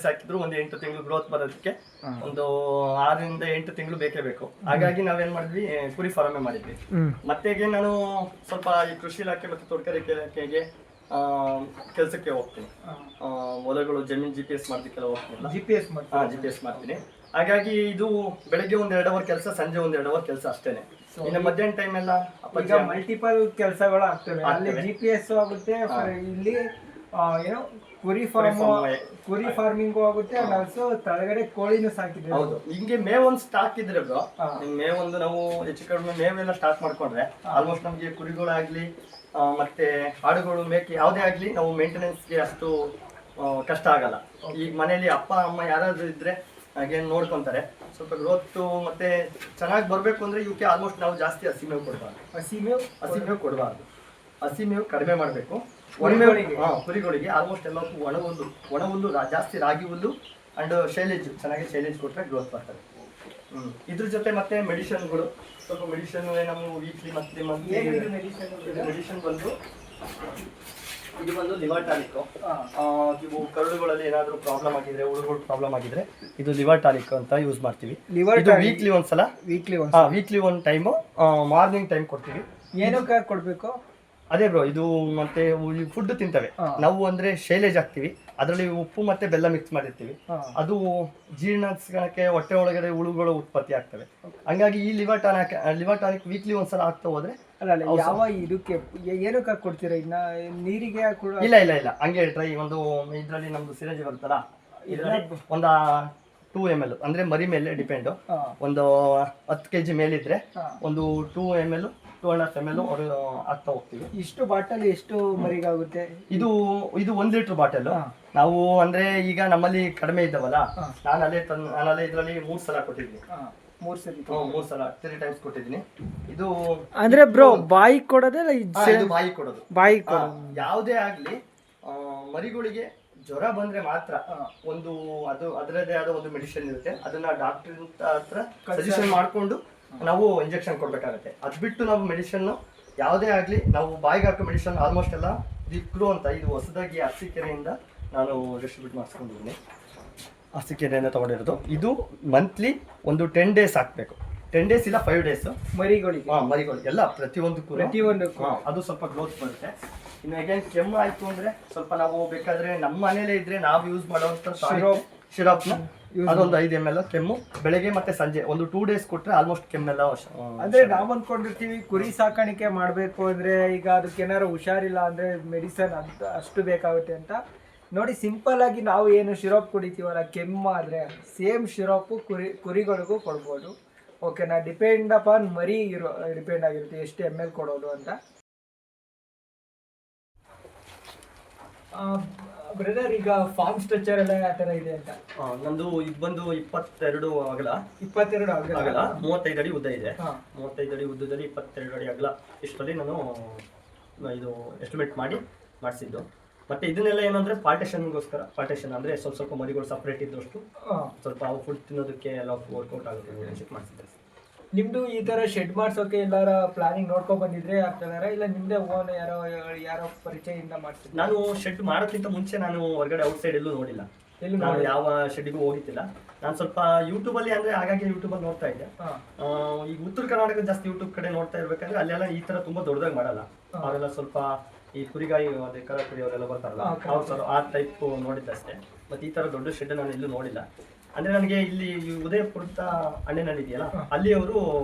ಸಾಕಿದ್ರು ಒಂದು 8 ತಿಂಗಳು ಗ್ರೋತ್ ಬರೋದಕ್ಕೆ ಒಂದು 6 ರಿಂದ 8 ತಿಂಗಳು ಬೇಕೇ ಬೇಕು. ಹಾಗಾಗಿ ನಾವೇನ್ ಮಾಡಿದ್ವಿ, ಕುರಿ ಫಾರ್ಮೇ ಮಾಡಿದ್ವಿ. ಮತ್ತೆ ನಾನು ಸ್ವಲ್ಪ ಈ ಕೃಷಿ ಇಲಾಖೆ ಮತ್ತು ತೋಟಗಾರಿಕೆ ಇಲಾಖೆಗೆ ಕೆಲಸಕ್ಕೆ ಹೋಗ್ತೀನಿ. ಹೊಲಗಳು ಜಮೀನು GPS ಮಾಡೋದಕ್ಕೆಲ್ಲ ಹೋಗ್ತೀನಿ. GPS ಮಾಡ್ತೀನಿ. ಹಾಗಾಗಿ ಇದು ಬೆಳಗ್ಗೆ 1-2 ಅವರ್ ಕೆಲಸ, ಸಂಜೆ 1-2 ಅವರ್ ಕೆಲಸ ಅಷ್ಟೇನೆ. ಇನ್ನು ಮಧ್ಯಾಹ್ನ ಟೈಮ್ ಎಲ್ಲ ಮಲ್ಟಿಪಲ್ ಕೆಲಸಗಳು ಆಗ್ತವೆ. ಅಲ್ಲಿ GPS ಆಗುತ್ತೆ, ಇಲ್ಲಿ ಏನೋ ಕುರಿ ಫಾರ್ಮಿಂಗು ಆಗುತ್ತೆ. ಆಲ್ಸೋ ತಳಗಡೆ ಕೋಳಿನೂ ಸಾಕಿದ್ರೆ. ಹೌದು, ಹಿಂಗೆ ಮೇವ್ ಒಂದು ಸ್ಟಾಕ್ ಇದ್ರೆ ಬ್ರೋ, ಮೇವ್ ಒಂದು ನಾವು ಹೆಚ್ಚು ಕಡಿಮೆ ಮೇವೆಲ್ಲ ಸ್ಟಾರ್ಟ್ ಮಾಡ್ಕೊಂಡ್ರೆ ಆಲ್ಮೋಸ್ಟ್ ನಮಗೆ ಕುರಿಗಳಾಗ್ಲಿ ಮತ್ತೆ ಆಡುಗಳು ಮೇಕೆ ಯಾವುದೇ ಆಗ್ಲಿ ನಾವು ಮೇಂಟೆನೆನ್ಸ್ಗೆ ಅಷ್ಟು ಕಷ್ಟ ಆಗಲ್ಲ. ಈಗ ಮನೆಯಲ್ಲಿ ಅಪ್ಪ ಅಮ್ಮ ಯಾರಾದ್ರೂ ಇದ್ರೆ ಹಾಗೆ ನೋಡ್ಕೊಂತಾರೆ. ಸ್ವಲ್ಪ ಗ್ರೋತ್ ಮತ್ತೆ ಚೆನ್ನಾಗಿ ಬರಬೇಕು ಅಂದ್ರೆ ಇವಕ್ಕೆ ಆಲ್ಮೋಸ್ಟ್ ನಾವು ಜಾಸ್ತಿ ಹಸಿ ಮೇವು ಕೊಡಬಾರ್ದು. ಹಸಿ ಮೇವು ಕಡಿಮೆ ಮಾಡಬೇಕು. ಕುರಿಗಳಿಗೆ ಆಲ್ಮೋಸ್ಟ್ ಎಲ್ಲ ಒಣ ಹುಲ್ಲು ಜಾಸ್ತಿ, ರಾಗಿ ಹುಲ್ಲು ಅಂಡ್ ಶೈಲೇಜ್, ಚೆನ್ನಾಗಿ ಶೈಲೇಜ್ ಕೊಟ್ಟರೆ ಗ್ರೋತ್ ಬರ್ತದೆ. ಇದ್ರ ಜೊತೆ ಮತ್ತೆ ಮೆಡಿಸಿನ್ಗಳು, ಸ್ವಲ್ಪ ಮೆಡಿಸಿನ್ ನಮ್ಮ ವೀಕ್ಲಿ ಮತ್ತೆ ಮೆಡಿಸಿನ್ ಬಂದು ಇದು ಬಂದು ಲಿವರ್ ಟಾನಿಕ್. ಇವು ಕರುಳುಗಳಲ್ಲಿ ಏನಾದರೂ ಪ್ರಾಬ್ಲಮ್ ಆಗಿದ್ರೆ, ಹುಳುಗಳು ಪ್ರಾಬ್ಲಮ್ ಆಗಿದ್ರೆ ಇದು ಲಿವರ್ ಟಾನಿಕ್ ಅಂತ ಯೂಸ್ ಮಾಡ್ತೀವಿ. ಇದು ವೀಕ್ಲಿ ಒಂದ್ಸಲ, ವೀಕ್ಲಿ ಒಂದು ಟೈಮು ಮಾರ್ನಿಂಗ್ ಟೈಮ್ ಕೊಡ್ತೀವಿ. ಏನಕ್ಕೆ ಕೊಡಬೇಕು? ಅದೇ ಬ್ರೋ, ಇದು ಮತ್ತೆ ಫುಡ್ ತಿಂತವೆ ನಾವು, ಅಂದ್ರೆ ಶೈಲೇಜ್ ಹಾಕ್ತಿವಿ, ಅದರಲ್ಲಿ ಉಪ್ಪು ಮತ್ತೆ ಬೆಲ್ಲ ಮಿಕ್ಸ್ ಮಾಡಿರ್ತೀವಿ. ಅದು ಜೀರ್ಣಕ್ಕೆ ಹೊಟ್ಟೆ ಒಳಗಡೆ ಹುಳುಗಳು ಉತ್ಪತ್ತಿ ಆಗ್ತವೆ. ಹಂಗಾಗಿ ಈ ಲಿವರ್ ಟಾನಿಕ್ ವೀಕ್ಲಿ ಒಂದ್ಸಲ ಆಗ್ತಾ ಹೋದ್ರೆ ಯಾವ ಇದಕ್ಕೆ ಏನಕ್ಕೆ ಕೊಡ್ತೀರಾ? ಇನ್ನ ನೀರಿಗೆ ಇಲ್ಲ ಹಂಗೆ ಟ್ರೈ ಒಂದು ಇದ್ರಲ್ಲಿ ನಮ್ದು ಸಿರಂಜಿ ಬರುತ್ತಲ್ಲ, ಇದರಲ್ಲಿ ಒಂದು 2 ml, ಅಂದ್ರೆ ಮರಿ ಮೇಲೆ ಡಿಪೆಂಡ್. ಒಂದು 10 kg ಮೇಲಿದ್ರೆ ಒಂದು 2 ml 2.5 ml ಆಗ್ತಾ ಹೋಗ್ತೀವಿ. ಇಷ್ಟು ಬಾಟಲ್ ಎಷ್ಟು ಮರಿಗಾಗುತ್ತೆ? ಇದು 1 ಲೀಟರ್ ಬಾಟಲ್. ನಾವು ಅಂದ್ರೆ ಈಗ ನಮ್ಮಲ್ಲಿ ಕಡಿಮೆ ಇದ್ದಾವಲ್ಲ, ನಾನಲ್ಲೇ ಇದರಲ್ಲಿ 3 ಸಲ ಕೊಟ್ಟಿದ್ದೀನಿ. 3 ಸಲ 3 ಟೈಮ್ಸ್ ಕೊಟ್ಟಿದ್ದೀನಿ. ಇದು ಅಂದ್ರೆ ಬ್ರೋ ಬಾಯಿ ಕೊಡೋದೇ? ಬಾಯಿ ಕೊಡೋದು. ಯಾವುದೇ ಆಗ್ಲಿ ಮರಿಗಳಿಗೆ ಜ್ವರ ಬಂದ್ರೆ ಮಾತ್ರ ಒಂದು ಅದರದೇ ಆದ ಒಂದು ಮೆಡಿಸಿನ್ ಇರುತ್ತೆ. ಅದನ್ನ ಡಾಕ್ಟರ್ ಹತ್ರ ಸಜೆಷನ್ ಮಾಡ್ಕೊಂಡು ನಾವು ಇಂಜೆಕ್ಷನ್ ಕೊಡ್ಬೇಕಾಗತ್ತೆ. ಅದ್ ಬಿಟ್ಟು ನಾವು ಮೆಡಿಸಿನ್ ಯಾವುದೇ ಆಗ್ಲಿ ನಾವು ಬಾಯಿಗೆ ಹಾಕೋ ಮೆಡಿಸಿನ್ ಆಲ್ಮೋಸ್ಟ್ ಎಲ್ಲ ದಿಕ್ರು ಅಂತ, ಇದು ಹೊಸದಾಗಿ ಅರಸೀಕೆರೆಯಿಂದ ನಾನು ಡಿಸ್ಟ್ರಿಬ್ಯೂಟ್ ಮಾಡಿಸ್ಕೊಂಡಿದ್ದೀನಿ. ಅರಸೀಕೆರೆಯಿಂದ ತಗೊಂಡಿರೋದು. ಇದು ಮಂತ್ಲಿ ಒಂದು 10 days ಹಾಕ್ಬೇಕು. 10 days ಇಲ್ಲ 5 days ಮರಿಗಳು ಎಲ್ಲ ಪ್ರತಿಯೊಂದಕ್ಕೂ ಅದು ಸ್ವಲ್ಪ ಗ್ರೋತ್ ಬರುತ್ತೆ. ಇನ್ನು ಅಗೇನ್ ಕೆಮ್ಮು ಆಯ್ತು ಅಂದ್ರೆ ಸ್ವಲ್ಪ ನಾವು ಬೇಕಾದ್ರೆ ನಮ್ಮ ಮನೇಲೆ ಇದ್ರೆ ನಾವು ಯೂಸ್ ಮಾಡೋಂಥ ಶಿರಾಪ್ನ ಅದೊಂದು 5 ml ಕೆಮ್ಮು ಬೆಳಗ್ಗೆ ಮತ್ತೆ ಸಂಜೆ ಒಂದು 2 days ಕೊಟ್ರೆ ಆಲ್ಮೋಸ್ಟ್ ಕೆಮ್ಮೆಲ್ಲ. ಅಂದ್ರೆ ನಾವು ಅಂದ್ಕೊಂಡಿರ್ತೀವಿ ಕುರಿ ಸಾಕಾಣಿಕೆ ಮಾಡಬೇಕು ಅಂದ್ರೆ ಈಗ ಅದಕ್ಕೆ ಏನಾದ್ರು ಹುಷಾರಿಲ್ಲ ಅಂದ್ರೆ ಮೆಡಿಸನ್ ಅಷ್ಟು ಬೇಕಾಗುತ್ತೆ ಅಂತ. ನೋಡಿ, ಸಿಂಪಲ್ ಆಗಿ ನಾವು ಏನು ಶಿರಾಪ್ ಕುಡಿತೀವಲ್ಲ, ಕೆಮ್ಮು ಆದರೆ ಸೇಮ್ ಶಿರಾಪು ಕುರಿಗಳಿಗೂ ಕೊಡ್ಬೋದು. ಓಕೆನಾ? ಡಿಪೆಂಡ್ ಅಪಾನ್ ಮರಿ ಡಿಪೆಂಡ್ ಆಗಿರುತ್ತೆ ಎಷ್ಟು ml ಕೊಡೋದು ಅಂತ. ಬ್ರದರ್, ಈಗ ಫಾರ್ಮ್ ಸ್ಟ್ರಕ್ಚರ್ ಎಲ್ಲ ಯಾವ ಥರ ಇದೆ ಅಂತ? ನಂದು ಇದು ಬಂದು 22 ಅಗಲ, 35 ಅಡಿ ಉದ್ದ ಇದೆ. 35 ಅಡಿ ಉದ್ದದಲ್ಲಿ 22 ಅಡಿ ಅಗಲ, ಇಷ್ಟರಲ್ಲಿ ನಾನು ಇದು ಎಸ್ಟಿಮೇಟ್ ಮಾಡಿಸಿದ್ದು. ಮತ್ತೆ ಇದನ್ನೆಲ್ಲ ಏನಂದ್ರೆ ಪಾರ್ಟೇಷನ್ ಅಂದ್ರೆ ಸ್ವಲ್ಪ ಮರಿಗಳು ಸಪ್ರೇಟ್ ಇದ್ದಷ್ಟು ಸ್ವಲ್ಪ ಅವು ಫುಡ್ ತಿನ್ನೋದಕ್ಕೆ ಎಲ್ಲ ವರ್ಕೌಟ್ ಆಗುತ್ತೆ ಮಾಡಿಸಿದ್ದೆ. ನಿಮ್ದು ಈ ತರ ಶೆಡ್ ಮಾಡ್ಸೋಕೆ ಎಲ್ಲಾರ ಪ್ಲಾನಿಂಗ್ ನೋಡ್ಕೊಂಡ್ ಬಂದಿದ್ರೆ ಆಗ್ತದಾರ ಇಲ್ಲ ನಿಮ್ದೇ ಓನ್ ಯಾರೋ ಪರಿಚಯದಿಂದ ಮಾಡ್ತಿದ್ರು? ನಾನು ಶೆಡ್ ಮಾಡೋಕ್ಕಿಂತ ಮುಂಚೆ ನಾನು ಹೊರಗಡೆ ಔಟ್ಸೈಡ್ ಎಲ್ಲೂ ನೋಡಿಲ್ಲ, ಎಲ್ಲಿ ನಾನು ಯಾವ ಶೆಡ್ಡಿಗೂ ಹೋಗಿತ್ತಿಲ್ಲ. ನಾನು ಸ್ವಲ್ಪ ಯೂಟ್ಯೂಬಲ್ಲಿ ಅಂದ್ರೆ ಹಾಗಾಗಿ ಯೂಟ್ಯೂಬಲ್ಲಿ ನೋಡ್ತಾ ಇದ್ದೆ. ಈಗ ಉತ್ತರ ಕರ್ನಾಟಕ ಜಾಸ್ತಿ ಯೂಟ್ಯೂಬ್ ಕಡೆ ನೋಡ್ತಾ ಇರ್ಬೇಕಾದ್ರೆ ಅಲ್ಲೆಲ್ಲ ಈ ತರ ತುಂಬಾ ದೊಡ್ಡದಾಗಿ ಮಾಡಲ್ಲ. ಅವರೆಲ್ಲ ಸ್ವಲ್ಪ ಈ ಕುರಿಗಾಯಿ ಅದೇ ಕರ ಕುರಿ ಅವರೆಲ್ಲ ಬರ್ತಾರಲ್ಲ, ಅವ್ರು ಸ್ವಲ್ಪ ಆ ಟೈಪ್ ನೋಡಿದ್ದಷ್ಟೇ. ಮತ್ತೆ ಈ ತರ ದೊಡ್ಡ ಶೆಡ್ ನಾನು ಎಲ್ಲೂ ನೋಡಿಲ್ಲ. ಅಂದ್ರೆ ನನಗೆ ಇಲ್ಲಿ ಉದಯಪುರದ ಅಣ್ಣನಲ್ಲಿ ಇದೆಯಲ್ಲ, ಅಲ್ಲಿ ಅವರು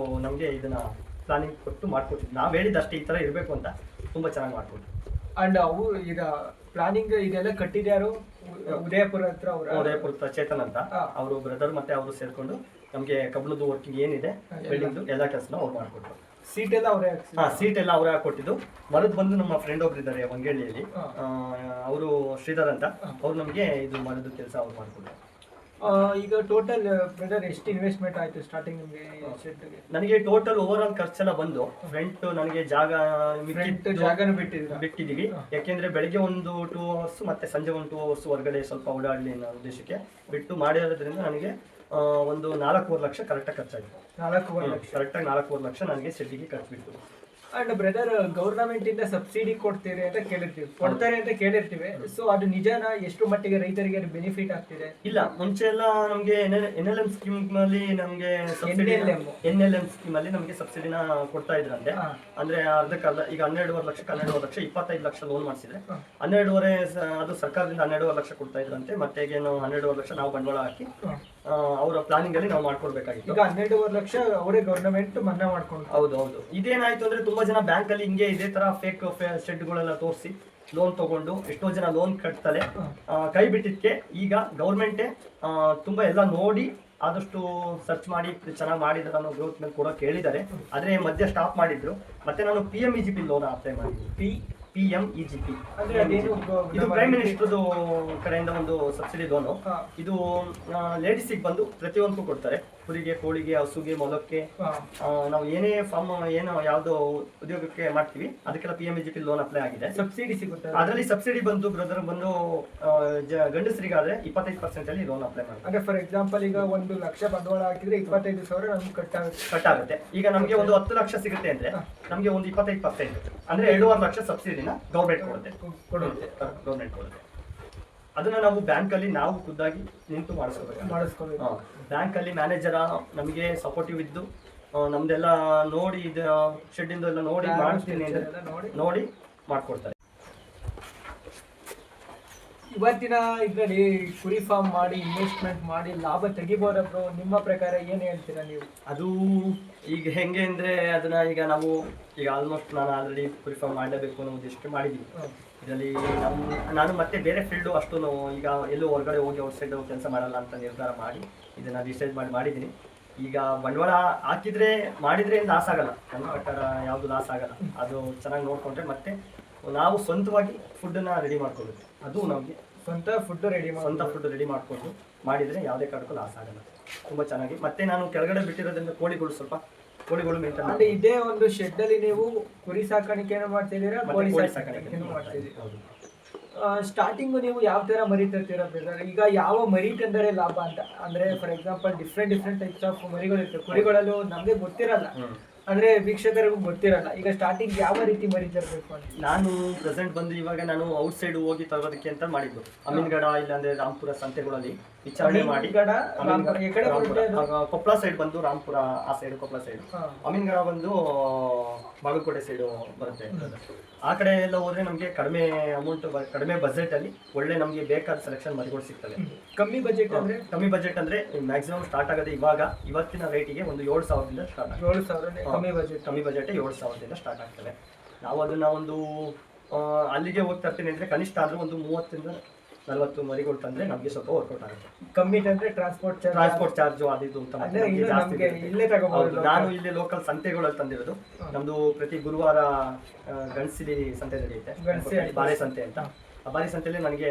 ನಮಗೆ ಇದನ್ನ ಪ್ಲಾನಿಂಗ್ ಕೊಟ್ಟು ಮಾಡ್ಕೊಟ್ಟಿದ್ರು. ನಾವು ಹೇಳಿದ್ದಷ್ಟೇ ಈ ತರ ಇರಬೇಕು ಅಂತ, ತುಂಬಾ ಚೆನ್ನಾಗಿ ಮಾಡ್ಕೊಟ್ರು. ಅಂಡ್ ಅವು ಈಗ ಪ್ಲಾನಿಂಗ್ ಇದೆಲ್ಲ ಕಟ್ಟಿದ್ಯಾರು? ಉದಯಪುರ ಹತ್ರ ಉದಯಪುರ ಚೇತನ್ ಅಂತ ಅವರು ಬ್ರದರ್ ಮತ್ತೆ ಅವರು ಸೇರ್ಕೊಂಡು ನಮಗೆ ಕಬ್ಬಳದ್ದು ವರ್ಕಿಂಗ್ ಏನಿದೆ ಬಿಲ್ಡಿಂಗ್ ಎಲ್ಲ ಕೆಲಸನ ಅವ್ರು ಮಾಡ್ಕೊಟ್ರು. ಸೀಟ್ ಎಲ್ಲ ಅವರೇ ಸೀಟ್ ಎಲ್ಲ ಅವರೇ ಹಾಕೊಟ್ಟಿದ್ದು. ಮರದ ಬಂದು ನಮ್ಮ ಫ್ರೆಂಡ್ ಒಬ್ರು ಇದ್ದಾರೆ ಹೊಂಗೇಳಿಯಲ್ಲಿ, ಅವರು ಶ್ರೀಧರ್ ಅಂತ, ಅವ್ರು ನಮಗೆ ಇದು ಮರದ ಕೆಲಸ ಅವ್ರು ಮಾಡ್ಕೊಟ್ರು. ಈಗ ಟೋಟಲ್ ಬ್ರದರ್ ಎಷ್ಟು ಇನ್ವೆಸ್ಟ್ಮೆಂಟ್ ಆಯ್ತು ಸ್ಟಾರ್ಟಿಂಗ್ ನಿಮಗೆ ಶೆಡ್ಗೆ? ನನಗೆ ಟೋಟಲ್ ಓವರ್ ಆಲ್ ಖರ್ಚೆಲ್ಲ ಬಂದು ಫ್ರಂಟ್ ನನಗೆ ಜಾಗನೂ ಬಿಟ್ಟಿದ್ದೀವಿ. ಯಾಕೆಂದ್ರೆ ಬೆಳಿಗ್ಗೆ ಒಂದು 2 ಅವರ್ಸ್ ಮತ್ತೆ ಸಂಜೆ ಒಂದು 2 ಅವರ್ಸ್ ಹೊರಗಡೆ ಸ್ವಲ್ಪ ಓಡಾಡಲಿ ಅನ್ನೋ ಉದ್ದೇಶಕ್ಕೆ ಬಿಟ್ಟು ಮಾಡಿರೋದ್ರಿಂದ ನನಗೆ ಒಂದು 4.5 ಲಕ್ಷ ಕರೆಕ್ಟಾಗಿ ಖರ್ಚಾಗಿತ್ತು. 4.5 ಲಕ್ಷ ಕರೆಕ್ಟಾಗಿ 4.5 ಲಕ್ಷ ನನಗೆ ಶೆಡ್ಡಿಗೆ ಖರ್ಚು ಬಿಟ್ಟು. ಅಂಡ್ ಬ್ರದರ್ ಗೌರ್ನಮೆಂಟ್ ಇಂದ ಸಬ್ಸಿಡಿ ಕೊಡ್ತಾರೆ ಅಂತ ಕೇಳಿರ್ತೀವಿ. ಸೊ ಅದು ನಿಜನಾ? ಎಷ್ಟು ಮಟ್ಟಿಗೆ ರೈತರಿಗೆ ಬೆನಿಫಿಟ್ ಆಗ್ತಿದೆ? ಇಲ್ಲ, ಮುಂಚೆ ಎಲ್ಲ ನಮಗೆ NLM ಸ್ಕೀಮ್ ಅಲ್ಲಿ ನಮಗೆ NLM ಸ್ಕೀಮ್ ಅಲ್ಲಿ ನಮಗೆ ಸಬ್ಸಿಡಿನ ಕೊಡ್ತಾ ಇದ್ರಂತೆ. ಅಂದ್ರೆ ಅರ್ಧಕ್ಕರ್ಧ. ಈಗ 12.5 ಲಕ್ಷಕ್ಕೆ 12.5 ಲಕ್ಷ 25 ಲಕ್ಷ ಲೋನ್ ಮಾಡಿಸಿದ್ರೆ 12.5 ಅದು ಸರ್ಕಾರದಿಂದ 12.5 ಲಕ್ಷ ಕೊಡ್ತಾ ಇದ್ರಂತೆ. ಮತ್ತೆ ಈಗ 12.5 ಲಕ್ಷ ನಾವು ಬಂಡವಾಳ ಹಾಕಿ ಅವರ ಪ್ಲಾನಿಂಗ್ ಅಲ್ಲಿ ನಾವು ಮಾಡ್ಕೊಳ್ಬೇಕಾಗಿತ್ತು. ಈಗ 12.5 ಲಕ್ಷ ಅವರೇ ಗವರ್ನಮೆಂಟ್ ಮನ್ನಾ ಮಾಡ್ಕೊಂಡು. ಹೌದು. ಇದೇನಾಯ್ತು ಅಂದ್ರೆ ತುಂಬಾ ಜನ ಬ್ಯಾಂಕ್ ಅಲ್ಲಿ ಹಿಂಗೆ ಇದೇ ತರ ಫೇಕ್ ಶೆಡ್ಗಳೆಲ್ಲ ತೋರಿಸಿ ಲೋನ್ ತಗೊಂಡು ಎಷ್ಟೋ ಜನ ಲೋನ್ ಕಟ್ತಾರೆ. ಕೈ ಬಿಟ್ಟಿದ್ಕೆ ಈಗ ಗೌರ್ಮೆಂಟೇ ತುಂಬಾ ಎಲ್ಲ ನೋಡಿ ಆದಷ್ಟು ಸರ್ಚ್ ಮಾಡಿ ಚೆನ್ನಾಗಿ ಮಾಡಿದಾರೆ ಅನ್ನೋ ಗ್ರೋತ್ ಮೇಲೆ ಕೂಡ ಕೇಳಿದ್ದಾರೆ. ಆದ್ರೆ ಮಧ್ಯ ಸ್ಟಾಪ್ ಮಾಡಿದ್ರು. ಮತ್ತೆ ನಾನು PMEGP ಲೋನ್ ಅಪ್ಲೈ ಮಾಡಿದ್ದೀನಿ. PMEGP ಅಂದ್ರೆ ಇದು ಪ್ರೈಮ್ ಮಿನಿಸ್ಟರ್ದು ಕಡೆಯಿಂದ ಒಂದು ಸಬ್ಸಿಡಿ ಲೋನು. ಇದು ಲೇಡೀಸಿಗೆ ಬಂದು ಪ್ರತಿಯೊಂದಕ್ಕೂ ಕೊಡ್ತಾರೆ. ಕುರಿಗೆ, ಕೋಳಿಗೆ, ಹಸುಗೆ, ಮೊಲಕ್ಕೆ, ನಾವು ಏನೇ ಫಾರ್ಮ್ ಯಾವ್ದು ಉದ್ಯೋಗಕ್ಕೆ ಮಾಡ್ತೀವಿ ಅದಕ್ಕೆಲ್ಲ PMEGP ಲೋನ್ ಅಪ್ಲೈ ಆಗಿದೆ. ಸಬ್ಸಿಡಿ ಸಿಗುತ್ತೆ. ಅದರಲ್ಲಿ ಸಬ್ಸಿಡಿ ಬಂದು ಬ್ರದರ್ ಬಂದು ಗಂಡಸರಿಗಾದ್ರೆ 25% ಅಲ್ಲಿ ಲೋನ್ ಅಪ್ಲೈ ಮಾಡ್ತಾರೆ. ಅಂದ್ರೆ ಫಾರ್ ಎಕ್ಸಾಂಪಲ್ ಈಗ 1 ಲಕ್ಷ ಬಂಡವಾಳ ಹಾಕಿದ್ರೆ 25,000 ನಮ್ಗೆ ಕಟ್ಟಾಗುತ್ತೆ. ಈಗ ನಮಗೆ ಒಂದು 10 ಲಕ್ಷ ಸಿಗುತ್ತೆ ಅಂದ್ರೆ ನಮಗೆ ಒಂದು 25% ಅಂದ್ರೆ 2.5 ಲಕ್ಷ ಸಬ್ಸಿಡಿನ ಗೌರ್ಮೆಂಟ್ ಕೊಡುತ್ತೆ. ಅದನ್ನ ನಾವು ಬ್ಯಾಂಕ್ ಅಲ್ಲಿ ನಾವು ಖುದ್ದಾಗಿ ನಿಂತು ಮಾಡಿಸ್ಕೋಬೇಕು. ಬ್ಯಾಂಕ್ ಅಲ್ಲಿ ಮ್ಯಾನೇಜರ್ ನಮಗೆ ಸಪೋರ್ಟಿವ್ ಇದ್ದು ನಮ್ದೆಲ್ಲ ನೋಡಿ ಶೆಡ್ ಇಂದ ಎಲ್ಲ ನೋಡಿ ಮಾಡ್ತೀನಿ ನೋಡಿ ಮಾಡ್ಕೊಡ್ತಾರೆ. ಇವತ್ತಿನ ಇದರಲ್ಲಿ ಕುರಿ ಫಾರ್ಮ್ ಮಾಡಿ ಇನ್ವೆಸ್ಟ್ಮೆಂಟ್ ಮಾಡಿ ಲಾಭ ತೆಗಿಬೋದಬ್ರು? ನಿಮ್ಮ ಪ್ರಕಾರ ಏನು ಹೇಳ್ತೀರಾ ನೀವು? ಅದು ಈಗ ಹೆಂಗೆ ಅಂದ್ರೆ ಅದನ್ನ ಈಗ ನಾವು ಈಗ ಆಲ್ಮೋಸ್ಟ್ ನಾನು ಆಲ್ರೆಡಿ ಕುರಿ ಫಾರ್ಮ್ ಮಾಡಲೇಬೇಕು ಅನ್ನೋ ಉದ್ದೇಶಕ್ಕೆ ಮಾಡಿದ್ದೀವಿ. ಇದರಲ್ಲಿ ನಾನು ಮತ್ತೆ ಬೇರೆ ಫೀಲ್ಡು ಅಷ್ಟು ಈಗ ಎಲ್ಲೂ ಹೊರಗಡೆ ಹೋಗಿ ಔಟ್ ಸೈಡ್ ಕೆಲಸ ಮಾಡಲ್ಲ ಅಂತ ನಿರ್ಧಾರ ಮಾಡಿ ಇದನ್ನ ಡಿಸೈಡ್ ಮಾಡಿದ್ದೀನಿ. ಈಗ ಬಂಡವಾಳ ಮಾಡಿದ್ರೆ ಲಾಸ್ ಆಗಲ್ಲ, ನನ್ನ ಪ್ರಕಾರ ಯಾವುದು ಲಾಸ್ ಆಗಲ್ಲ. ಅದು ಚೆನ್ನಾಗಿ ನೋಡ್ಕೊಂಡ್ರೆ ಮತ್ತೆ ನಾವು ಸ್ವಂತವಾಗಿ ಫುಡ್ಡನ್ನ ರೆಡಿ ಮಾಡ್ಕೊಳ್ಬೇಕು. ಅದು ನಮಗೆ ಸ್ವಂತ ಫುಡ್ ರೆಡಿ ಮಾಡ್ಕೊಂಡು ಮಾಡಿದ್ರೆ ಯಾವುದೇ ಕಾರಣಕ್ಕೂ ಲಾಸ್ ಆಗಲ್ಲ. ತುಂಬಾ ಚೆನ್ನಾಗಿ. ಮತ್ತೆ ನಾನು ಕೆಳಗಡೆ ಬಿಟ್ಟಿರೋದ್ರಿಂದ ಕೋಳಿಗಳು ಮೇಂಟೈನ್ ಮಾಡಿ ಇದೇ ಒಂದು ಶೆಡ್ ಅಲ್ಲಿ ನೀವು ಕುರಿ ಸಾಕಾಣಿಕೆಯನ್ನು ಮಾಡ್ತಿದ್ದೀರಾ, ಕೋಳಿ ಸಾಕಾಣಿಕೆಯನ್ನು ಮಾಡ್ತಿದ್ದೀರಾ? ಸ್ಟಾರ್ಟಿಂಗು ನೀವು ಯಾವ ತರ ಮರಿ ತರ್ತೀರಾ ಬ್ರದರ್? ಈಗ ಯಾವ ಮರಿ ತಂದರೆ ಲಾಭ ಅಂತ ಅಂದ್ರೆ for example different types of ಮರಿಗಳು ಇರ್ತವೆ. ಕುರಿಗಳಲ್ಲೂ ನಮ್ಗೆ ಗೊತ್ತಿರಲ್ಲ, ಅಂದ್ರೆ ವೀಕ್ಷಕರಿಗೂ ಗೊತ್ತಿರಲ್ಲ. ಈಗ ಸ್ಟಾರ್ಟಿಂಗ್ ಯಾವ ರೀತಿ ಮರಿ ತರಬೇಕು ಅಂತ? ನಾನು ಪ್ರೆಸೆಂಟ್ ಬಂದು ಇವಾಗ ನಾನು ಔಟ್ ಸೈಡ್ ಹೋಗಿ ತರೋದಕ್ಕೆ ಅಂತ ಮಾಡಿದ್ದು. ಅಮೀನ್ಗಡ ಇಲ್ಲಾಂದ್ರೆ ರಾಂಪುರ ಸಂತೆಗಳಲ್ಲಿ ವಿಚಾರಣೆ ಮಾಡಿ. ಕೊಪ್ಪಳ ಸೈಡ್ ಬಂದು ರಾಂಪುರ ಆ ಸೈಡ್, ಕೊಪ್ಪಳ ಸೈಡ್. ಅಮೀನ್ಗಡ ಬಂದು ಬಾಗಲಕೋಟೆ ಸೈಡ್ ಬರುತ್ತೆ. ಆ ಕಡೆ ಎಲ್ಲ ಹೋದ್ರೆ ನಮಗೆ ಕಡಿಮೆ ಅಮೌಂಟ್, ಕಡಿಮೆ ಬಜೆಟ್ ಅಲ್ಲಿ ಒಳ್ಳೆ ನಮಗೆ ಬೇಕಾದ ಸೆಲೆಕ್ಷನ್ ಮರಿಗಳು ಸಿಗ್ತವೆ. ಕಮ್ಮಿ ಬಜೆಟ್ ಅಂದ್ರೆ ಮ್ಯಾಕ್ಸಿಮಮ್ ಸ್ಟಾರ್ಟ್ ಆಗೋದು ಇವತ್ತಿನ ರೇಟಿಗೆ ಒಂದು 7,000ದಿಂದ ಸ್ಟಾರ್ಟ್ ಆಗುತ್ತೆ. 7,000 ಕಮ್ಮಿ ಬಜೆಟ್ 7,000ದಿಂದ ಸ್ಟಾರ್ಟ್ ಆಗ್ತವೆ. ನಾವು ಅದನ್ನ ಒಂದು ಅಲ್ಲಿಗೆ ಹೋಗಿ ತರ್ತೀನಿ ಅಂದ್ರೆ ಕನಿಷ್ಠ ಆದ್ರೂ ಒಂದು 30ರಿಂದ 40 ಮರಿಗಳು ತಂದ್ರೆ ನಮಗೆ ಸ್ವಲ್ಪ ವರ್ಕೌಟ್ ಆಗುತ್ತೆ. ಕಮ್ಮಿ ತಂದ್ರೆ ಟ್ರಾನ್ಸ್ಪೋರ್ಟ್ ಚಾರ್ಜ್ ಅದು ಇದು ಅಂತ ನಾನು ಇಲ್ಲಿ ಲೋಕಲ್ ಸಂತೆಗಳಲ್ಲಿ ತಂದಿರೋದು. ನಮ್ದು ಪ್ರತಿ ಗುರುವಾರ ಗಣಸಿಲಿ ಸಂತೆ ನಡೆಯುತ್ತೆ, ಬಾರೆ ಸಂತೆ ಅಂತ. ಆ ಬಾರಿ ಸಂತೆಯಲ್ಲಿ ನನಗೆ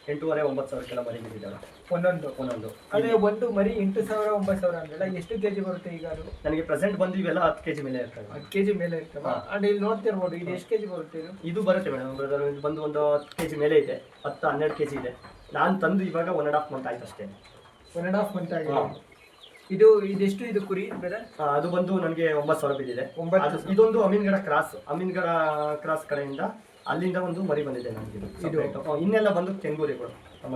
8,500-9,000 ಸಾವಿರಕ್ಕೆಲ್ಲ ಮರಿ ಬಿದ್ದಿದ್ದಾವೆ ಒಂದೊಂದು. ಅದೇ ಒಂದು ಮರಿ 8,000-9,000 ಅಂದ್ರೆ ಎಷ್ಟು ಕೆಜಿ ಬರುತ್ತೆ? ಈಗ ಅದು ನನಗೆ ಪ್ರೆಸೆಂಟ್ ಬಂದು ಇವೆಲ್ಲ 10 kg ಮೇಲೆ ಇರ್ತವೆ. 10 kg ಮೇಲೆ ಇರ್ತವೆ. ಅಂಡ್ ಇಲ್ಲಿ ನೋಡ್ತಿರ್ಬೋದು, ಇದು ಎಷ್ಟು ಕೆಜಿ ಬರುತ್ತೆ? ಇದು ಬರುತ್ತೆ ಮೇಡಮ್ ಬ್ರದರ್. ಇದು ಬಂದು ಒಂದು 10 kg ಮೇಲೆ ಇದೆ, 10-12 kg ಇದೆ. ನಾನು ತಂದು ಇವಾಗ 1.5 ಮಂತ್ ಆಯ್ತು ಅಷ್ಟೇ. 1.5 ಮಂತ್ ಆಗಿದೆ. ಇದೆಷ್ಟು ಇದು ಕುರಿ ಬ್ರದರ್? ಅದು ಬಂದು ನನಗೆ 9,000 ಬಿದ್ದಿದೆ. 9,000. ಇದೊಂದು ಅಮೀನ್ಗಡ ಕ್ರಾಸ್ ಕಡೆಯಿಂದ ಅಲ್ಲಿಂದ ಒಂದು ಮರಿ ಬಂದಿದೆ ನನಗೆ ಇದು. ಇನ್ನೆಲ್ಲ ಬಂದು ಕೆಂಗೂರಿಗಳು, ನಮ್ಮ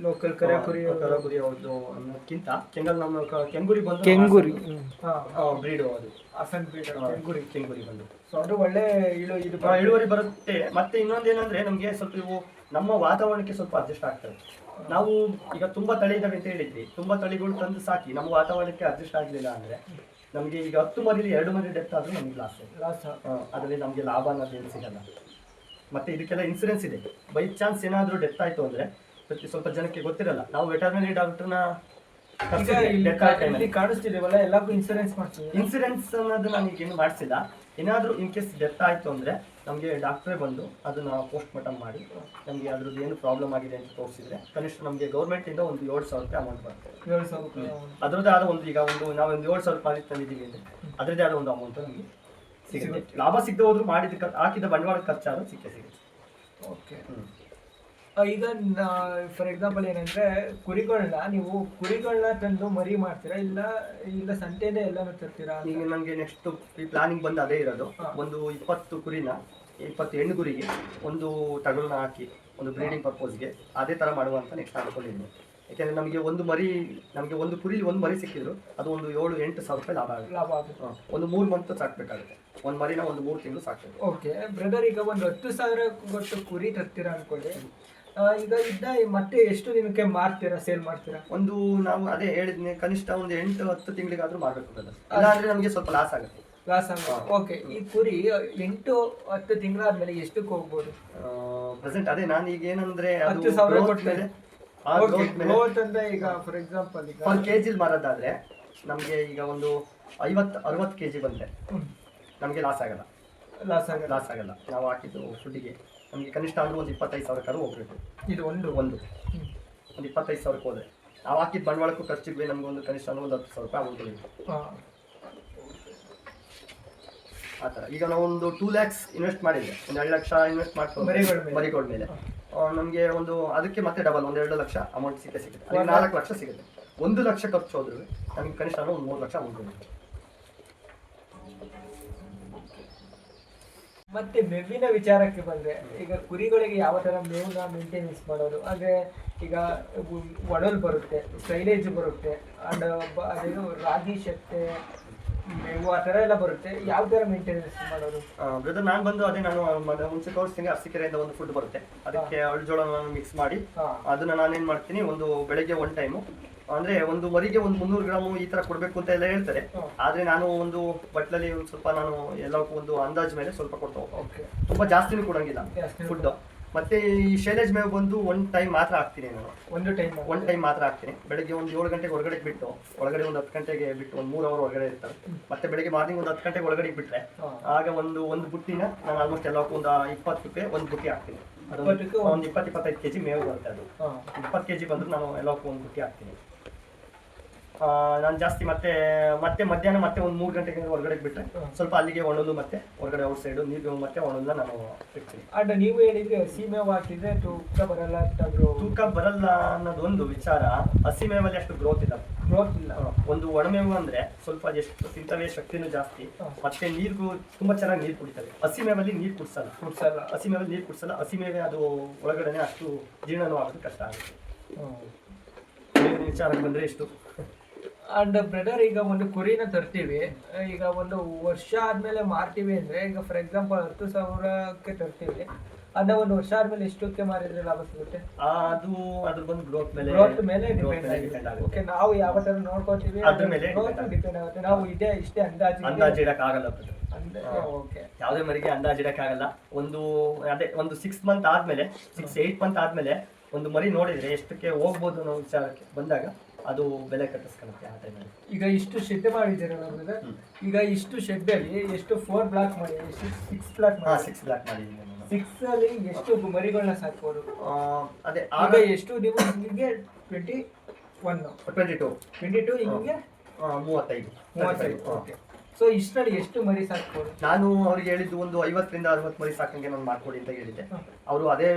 ಲೋಕಲ್ ಕರೆ ಕುರಿ ಅವ್ರದ್ದು ಅನ್ನೋದಕ್ಕಿಂತ ನಮ್ಮ ಕೆಂಗೂರಿ ಬಂದು ಬ್ರೀಡ್, ಅದು ಅಸನ್ ಬ್ರೀಡ್ ಕೆಂಗೂರಿ ಬಂದು ಸೊ ಅದು ಒಳ್ಳೆ ಇಳುವರಿ ಬರುತ್ತೆ. ಮತ್ತೆ ಇನ್ನೊಂದೇನಂದ್ರೆ ನಮಗೆ ಸ್ವಲ್ಪ ಇವು ನಮ್ಮ ವಾತಾವರಣಕ್ಕೆ ಸ್ವಲ್ಪ ಅಡ್ಜಸ್ಟ್ ಆಗ್ತದೆ. ನಾವು ಈಗ ತುಂಬಾ ತಳಿ ಇದಾವೆ ಅಂತ ಹೇಳಿದ್ವಿ, ತುಂಬಾ ತಳಿಗಳು ತಂದು ಸಾಕಿ ನಮ್ಮ ವಾತಾವರಣಕ್ಕೆ ಅಡ್ಜಸ್ಟ್ ಆಗಲಿಲ್ಲ ಅಂದ್ರೆ ನಮಗೆ ಈಗ 10 ಮರಿಲಿ 2 ಮರಿ ಡೆತ್ ಆದ್ರೂ ನಮ್ಗೆ ಲಾಸ್. ಅದರಲ್ಲಿ ನಮಗೆ ಲಾಭ ಅನ್ನೋದೇನು ಸಿಗಲ್ಲ. ಮತ್ತೆ ಇದಕ್ಕೆಲ್ಲ ಇನ್ಸೂರೆನ್ಸ್ ಇದೆ. ಬೈ ಚಾನ್ಸ್ ಏನಾದರೂ ಡೆತ್ ಆಯ್ತು ಅಂದ್ರೆ ಸ್ವಲ್ಪ ಜನಕ್ಕೆ ಗೊತ್ತಿರಲ್ಲ. ನಾವು ವೆಟರ್ನರಿ ಡಾಕ್ಟರ್ನ ಕಾಣಿಸ್ತಿದೇವಲ್ಲ, ಎಲ್ಲಕ್ಕೂ ಇನ್ಸೂರೆನ್ಸ್ ಮಾಡ್ತೀವಿ. ಇನ್ಸೂರೆನ್ಸ್ ಅನ್ನೋದು ನನಗೆ ಏನು ಮಾಡಿಸಿಲ್ಲ. ಏನಾದರೂ ಇನ್ ಕೇಸ್ ಡೆತ್ ಆಯಿತು ಅಂದರೆ ನಮಗೆ ಡಾಕ್ಟ್ರೇ ಬಂದು ಅದನ್ನು ಪೋಸ್ಟ್ ಮಾರ್ಟಮ್ ಮಾಡಿ ನಮಗೆ ಅದ್ರದ್ದು ಏನು ಪ್ರಾಬ್ಲಮ್ ಆಗಿದೆ ಅಂತ ತೋರಿಸಿದ್ರೆ ಕನಿಷ್ಠ ನಮಗೆ ಗೌರ್ಮೆಂಟಿಂದ ಒಂದು 7,000 ರೂಪಾಯಿ ಅಮೌಂಟ್ ಬರುತ್ತೆ. 7,000 ರೂಪಾಯಿ ಅದರದ್ದೇ ಆದ ನಾವು ಒಂದು 7,000 ರೂಪಾಯಿ ತಂದಿದ್ದೀವಿ ಅಂದರೆ ಅದರದ್ದೇ ಆದ ಒಂದು ಅಮೌಂಟ್ ನಮಗೆ ಸಿಗುತ್ತೆ. ಲಾಭ ಸಿಗದೆ ಹೋದ್ರು ಹಾಕಿದ ಬಂಡವಾಳ ಖರ್ಚಾದ್ರೂ ಸಿಗುತ್ತೆ. ಓಕೆ. ಈಗ ಫಾರ್ ಎಕ್ಸಾಂಪಲ್ ಏನಂದ್ರೆ ಕುರಿಗಳನ್ನ ತಂದು ಮರಿ ಮಾಡ್ತೀರಾ ಇಲ್ಲ ಸಂತೆನೇ ಎಲ್ಲಾನು ತರ್ತೀರಾ? ಈಗ ನಮಗೆ ನೆಕ್ಸ್ಟ್ ಈ ಪ್ಲಾನಿಂಗ್ ಬಂದು ಅದೇ ಇರೋದು. ಒಂದು 20 ಕುರಿನ 20 ಹೆಣ್ಣು ಕುರಿಗೆ ಒಂದು ತಗಲನ್ನ ಹಾಕಿ ಒಂದು ಬ್ರೀಡಿಂಗ್ ಪರ್ಪೋಸ್ಗೆ ಅದೇ ಥರ ಮಾಡುವಂತ ನೆಕ್ಸ್ಟ್ ಅನ್ಕೊಂಡಿದ್ದೀನಿ. ಯಾಕೆಂದ್ರೆ ನಮಗೆ ಒಂದು ಕುರಿಲಿ ಒಂದು ಮರಿ ಸಿಕ್ಕಿದ್ರು ಅದು ಒಂದು 7-8 ಸಾವಿರ ರೂಪಾಯಿ ಲಾಭ ಆಗುತ್ತೆ. ಒಂದು 3 ಮಂತ್ ಸಾಕ್ಬೇಕಾಗುತ್ತೆ. ಒಂದು ಮರಿನ ಒಂದು 3 ತಿಂಗಳು ಸಾಕ್ಬೇಕು. ಓಕೆ ಬ್ರದರ್, ಈಗ ಒಂದು 10,000 ಕೊಟ್ಟು ಕುರಿ ತರ್ತೀರಾ ಅನ್ಕೊಳ್ಳಿ. ಈಗ ಮತ್ತೆ ಎಷ್ಟು ದಿನಕ್ಕೆ ಸೇಲ್ ಮಾಡ್ತೀರಾ? ನಾವು ಅದೇ ಹೇಳಿದ್ನಿ, ಕನಿಷ್ಠ ಒಂದು 8-10 ತಿಂಗಳಿಗಾದ್ರೂ ಮಾಡ್ಬೇಕು ಬ್ರದರ್. ಇಲ್ಲಾಂದ್ರೆ ನಮಗೆ ಸ್ವಲ್ಪ ಲಾಸ್ ಆಗುತ್ತೆ. ಓಕೆ. ಈ ಕುರಿ 8-10 ತಿಂಗಳಾದ್ಮೇಲೆ ಎಷ್ಟಕ್ಕೆ ಹೋಗ್ಬೋದು? ಪ್ರೆಸೆಂಟ್ ಅದೇ ನಾನು ಈಗ ಏನಂದ್ರೆ 10,000 ಕೊಟ್ಮೇಲೆ ಈಗ ಫಾರ್ ಎಕ್ಸಾಂಪಲ್ ಈಗ ಒಂದು ಕೆಜಿಲಿ ಮಾರೋದಾದ್ರೆ ನಮಗೆ ಈಗ ಒಂದು 50-60 ಕೆಜಿ ಬಂದ್ರೆ ನಮಗೆ ಲಾಸ್ ಆಗಲ್ಲ. ನಾವು ಹಾಕಿದ್ದು ಫುಡ್ಡಿಗೆ ನಮಗೆ ಕನಿಷ್ಠ ಅಂದ್ರೆ ಒಂದು 25,000 ಹೋಗ್ಬೇಕು. ಇದು ಒಂದು 25,000 ಹೋದ್ರೆ ನಾವು ಹಾಕಿದ ಬಂಡವಾಳಕ್ಕೂ ಖರ್ಚಿಗೆ ನಮ್ಗೆ ಒಂದು ಕನಿಷ್ಠ ಅಂದ್ರೆ ಒಂದು 10,000 ರೂಪಾಯಿ ಹೋಗ್ಬೇಕು. ಆ ಥರ ಈಗ ನಾವು ಒಂದು 2 lakhs ಇನ್ವೆಸ್ಟ್ ಮಾಡಿದ್ವಿ, ಒಂದು 2 ಲಕ್ಷ ಇನ್ವೆಸ್ಟ್ ಮಾಡ್ಕೊಂಡು ಮರಿಗಳ ಮೇಲೆ ನಮಗೆ ಅದಕ್ಕೆ ಮತ್ತೆ ಡಬಲ್ ಒಂದು 2 ಲಕ್ಷ ಅಮೌಂಟ್ ಸಿಗುತ್ತೆ. 4 ಲಕ್ಷ ಸಿಗುತ್ತೆ. 1 ಲಕ್ಷ ಖರ್ಚು ಹೋದ್ರು ನಮ್ಗೆ ಕನಿಷ್ಠ ಒಂದು 3 ಲಕ್ಷ ಅಮೌಂಟ್ ಹೋಗುತ್ತೆ. ಮತ್ತೆ ಮೇವಿನ ವಿಚಾರಕ್ಕೆ ಬಂದ್ರೆ ಈಗ ಕುರಿಗಳಿಗೆ ಯಾವ ತರ ಮೇವನ್ನ ಮೇಂಟೆನೆನ್ಸ್ ಮಾಡೋದು ಅಂದ್ರೆ ಈಗ ಒಡಲ್ ಬರುತ್ತೆ, ಸೈಲೇಜ್ ಬರುತ್ತೆ, ಅಂಡ್ ಅದೇನು ರಾಗಿ ಶಕ್ತಿ ಮೇವು ಆ ಥರ ಎಲ್ಲ ಬರುತ್ತೆ. ಯಾವ ಥರ ಮೇಂಟೆನೆನ್ಸ್ ಮಾಡೋದು ಬ್ರದರ್? ನಾನು ಮುಂಚೆ ತೋರಿಸ್ತೀನಿ. ಅರಸೀಕೆರೆಯಿಂದ ಒಂದು ಫುಡ್ ಬರುತ್ತೆ, ಅದಕ್ಕೆ ಅಳ್ಜೋಳ ಮಿಕ್ಸ್ ಮಾಡಿ ಅದನ್ನ ನಾನೇನ್ ಮಾಡ್ತೀನಿ, ಬೆಳಗ್ಗೆ 1 ಟೈಮು ಅಂದ್ರೆ ಒಂದು ಮರಿಗೆ ಒಂದು 300 ಗ್ರಾಮ್ ಈ ತರ ಕೊಡ್ಬೇಕು ಅಂತ ಎಲ್ಲ ಹೇಳ್ತಾರೆ. ಆದ್ರೆ ನಾನು ಒಂದು ಬಟ್ಲಲ್ಲಿ ಒಂದು ಸ್ವಲ್ಪ ಎಲ್ಲಕ್ಕೂ ಒಂದು ಅಂದಾಜ್ ಮೇಲೆ ಸ್ವಲ್ಪ ಕೊಡ್ತಾ ಹೋಗ್ತೀನಿ. ತುಂಬಾ ಜಾಸ್ತಿನೂ ಕೊಡಂಗಿಲ್ಲ ಫುಡ್. ಮತ್ತೆ ಈ ಶೈಲೇಜ್ ಮೇವು ಬಂದು 1 ಟೈಮ್ ಮಾತ್ರ ಹಾಕ್ತೀನಿ ನಾನು. 1 ಟೈಮ್ ಮಾತ್ರ ಹಾಕ್ತೀನಿ. ಬೆಳಗ್ಗೆ ಒಂದು 7 ಗಂಟೆಗೆ ಹೊರಗಡೆ ಬಿಟ್ಟು ಒಳಗಡೆ ಒಂದು 10 ಗಂಟೆಗೆ ಬಿಟ್ಟು ಒಂದು 3 ಅವರ್ ಹೊರಗಡೆ ಇರ್ತಾರೆ. ಮತ್ತೆ ಬೆಳಗ್ಗೆ ಮಾರ್ನಿಂಗ್ ಒಂದು 10 ಗಂಟೆಗೆ ಒಳಗಡೆ ಬಿಟ್ರೆ ಆಗ ಒಂದು ಬುಟ್ಟಿನ ನಾನು ಆಲ್ಮೋಸ್ಟ್ ಎಲ್ಲಕ್ಕೂ ಒಂದು 20 ರೂಪಾಯಿ ಒಂದು ಬುಟ್ಟಿ ಹಾಕ್ತೀನಿ. ಒಂದು 20-25 ಕೆಜಿ ಮೇವು ಬರುತ್ತೆ. ಅದು 20 ಕೆಜಿ ಬಂದ್ರೆ ನಾನು ಎಲ್ಲಕ್ಕೂ ಒಂದು ಬುಟ್ಟಿ ಹಾಕ್ತೀನಿ. ನಾನು ಜಾಸ್ತಿ ಮತ್ತೆ ಮಧ್ಯಾಹ್ನ ಮತ್ತೆ ಒಂದು 3 ಗಂಟೆಗೆ ಹೊರಗಡೆ ಬಿಟ್ಟರೆ ಸ್ವಲ್ಪ ಅಲ್ಲಿಗೆ ಒಣಲು ಮತ್ತೆ ಹೊರಗಡೆ ಔಟ್ ಸೈಡು ನೀರು ಮತ್ತೆ ಒಣಲನ್ನ ನಾನು ಇಡ್ತೀನಿ. ಅಂಡ್ ನೀವು ಹೇಳಿದ್ರೆ ಹಸಿ ಮೇವು ಹಾಕಿದ್ರೆ ತೂಕ ಬರಲ್ಲ ಅನ್ನೋದು ಒಂದು ವಿಚಾರ. ಹಸಿ ಮೇವಲ್ಲಿ ಅಷ್ಟು ಗ್ರೋತ್ ಇಲ್ಲ. ಒಂದು ಒಣಮೇವು ಅಂದ್ರೆ ಸ್ವಲ್ಪ ಎಷ್ಟು ತಿಂತವೆ, ಶಕ್ತಿನೂ ಜಾಸ್ತಿ, ಮತ್ತೆ ನೀರು ತುಂಬಾ ಚೆನ್ನಾಗಿ ನೀರು ಕುಡಿತವೆ. ಹಸಿ ಮೇವಲ್ಲಿ ನೀರು ಕುಡಿಸಲ್ಲ. ಹಸಿ ಮೇವೆ ಅದು ಒಳಗಡೆ ಅಷ್ಟು ಜೀರ್ಣನೂ ಆಗೋದು ಕಷ್ಟ ಆಗುತ್ತೆ. ವಿಚಾರಕ್ಕೆ ಬಂದ್ರೆ ಇಷ್ಟು. ಅಂಡ್ ಬ್ರದರ್, ಈಗ ಒಂದು ಕುರಿನ ತರ್ತೀವಿ, ಈಗ ಒಂದು ವರ್ಷ ಆದ್ಮೇಲೆ ಮಾರ್ತೀವಿ ಅಂದ್ರೆ ಈಗ ಫಾರ್ ಎಕ್ಸಾಂಪಲ್ 10,000ಕ್ಕೆ ತರ್ತೀವಿ, ಅದನ್ನ ಒಂದು ವರ್ಷ ಆದ್ಮೇಲೆ ಎಷ್ಟಕ್ಕೆ ಮಾರಿದ್ರೆ ಲಾಭ ಸಿಗುತ್ತೆ? ಅದು ಅದ್ರ ಬಂದು ಗ್ರೋತ್ ಮೇಲೆ ಡಿಪೆಂಡ್ ಆಗುತ್ತೆ. ಓಕೆ, ನಾವು ಯಾವ ತರ ನೋಡ್ಕೋತೀವಿ ಅದ್ರ ಮೇಲೆ ಡಿಪೆಂಡ್ ಆಗುತ್ತೆ. ನಾವು ಇಷ್ಟೇ ಅಂದಾಜು ಇಡಕ್ಕಾಗಲ್ಲ. ಯಾವುದೇ ಮರಿಗೆ ಅಂದಾಜು ಇಡಕ್ಕಾಗಲ್ಲ. ಒಂದು 6 ಮಂತ್ ಆದ್ಮೇಲೆ 6-8 ಮಂತ್ ಆದ್ಮೇಲೆ ಒಂದು ಮರಿ ನೋಡಿದ್ರೆ ಎಷ್ಟಕ್ಕೆ ಹೋಗ್ಬೋದು ಅನ್ನೋ ವಿಚಾರಕ್ಕೆ ಬಂದಾಗ ಅದು ಬೆಲೆ ಕಟ್ಟಿಸ್ಕೊಳ್ಳುತ್ತೆ ಆ ಟೈಮಲ್ಲಿ. ಈಗ ಇಷ್ಟು ಶೆಡ್ ಮಾಡಿದ್ದೀರಲ್ಲ, ಈಗ ಇಷ್ಟು ಶೆಡ್ ಅಲ್ಲಿ ಎಷ್ಟು 4 ಬ್ಲಾಕ್ ಮಾಡಿ 6 ಬ್ಲಾಕ್ ಮಾಡಿದ್ದೀನಿ. 6 ಅಲ್ಲಿ ಎಷ್ಟು ಮರಿಗಳನ್ನ ಸಾಕ್ಬೋದು? ಅದೇ ಆಗ ಎಷ್ಟು ನೀವು ಹಿಂಗೆ 22 ಹಿಂಗೆ 35. ಓಕೆ. ಸೊ ಇಷ್ಟರಲ್ಲಿ ಎಷ್ಟು ಮರಿ ಸಾಕ್ಬೋದು? ನಾನು ಅವ್ರಿಗೆ ಹೇಳಿದ್ದು ಒಂದು 50ರಿಂದ 60 ಮರಿ ಸಾಕಂಗೆ ನಾನು ಮಾಡ್ಕೊಡಿ ಅಂತ ಹೇಳಿದ್ದೆ. ಅವರು ಅದೇ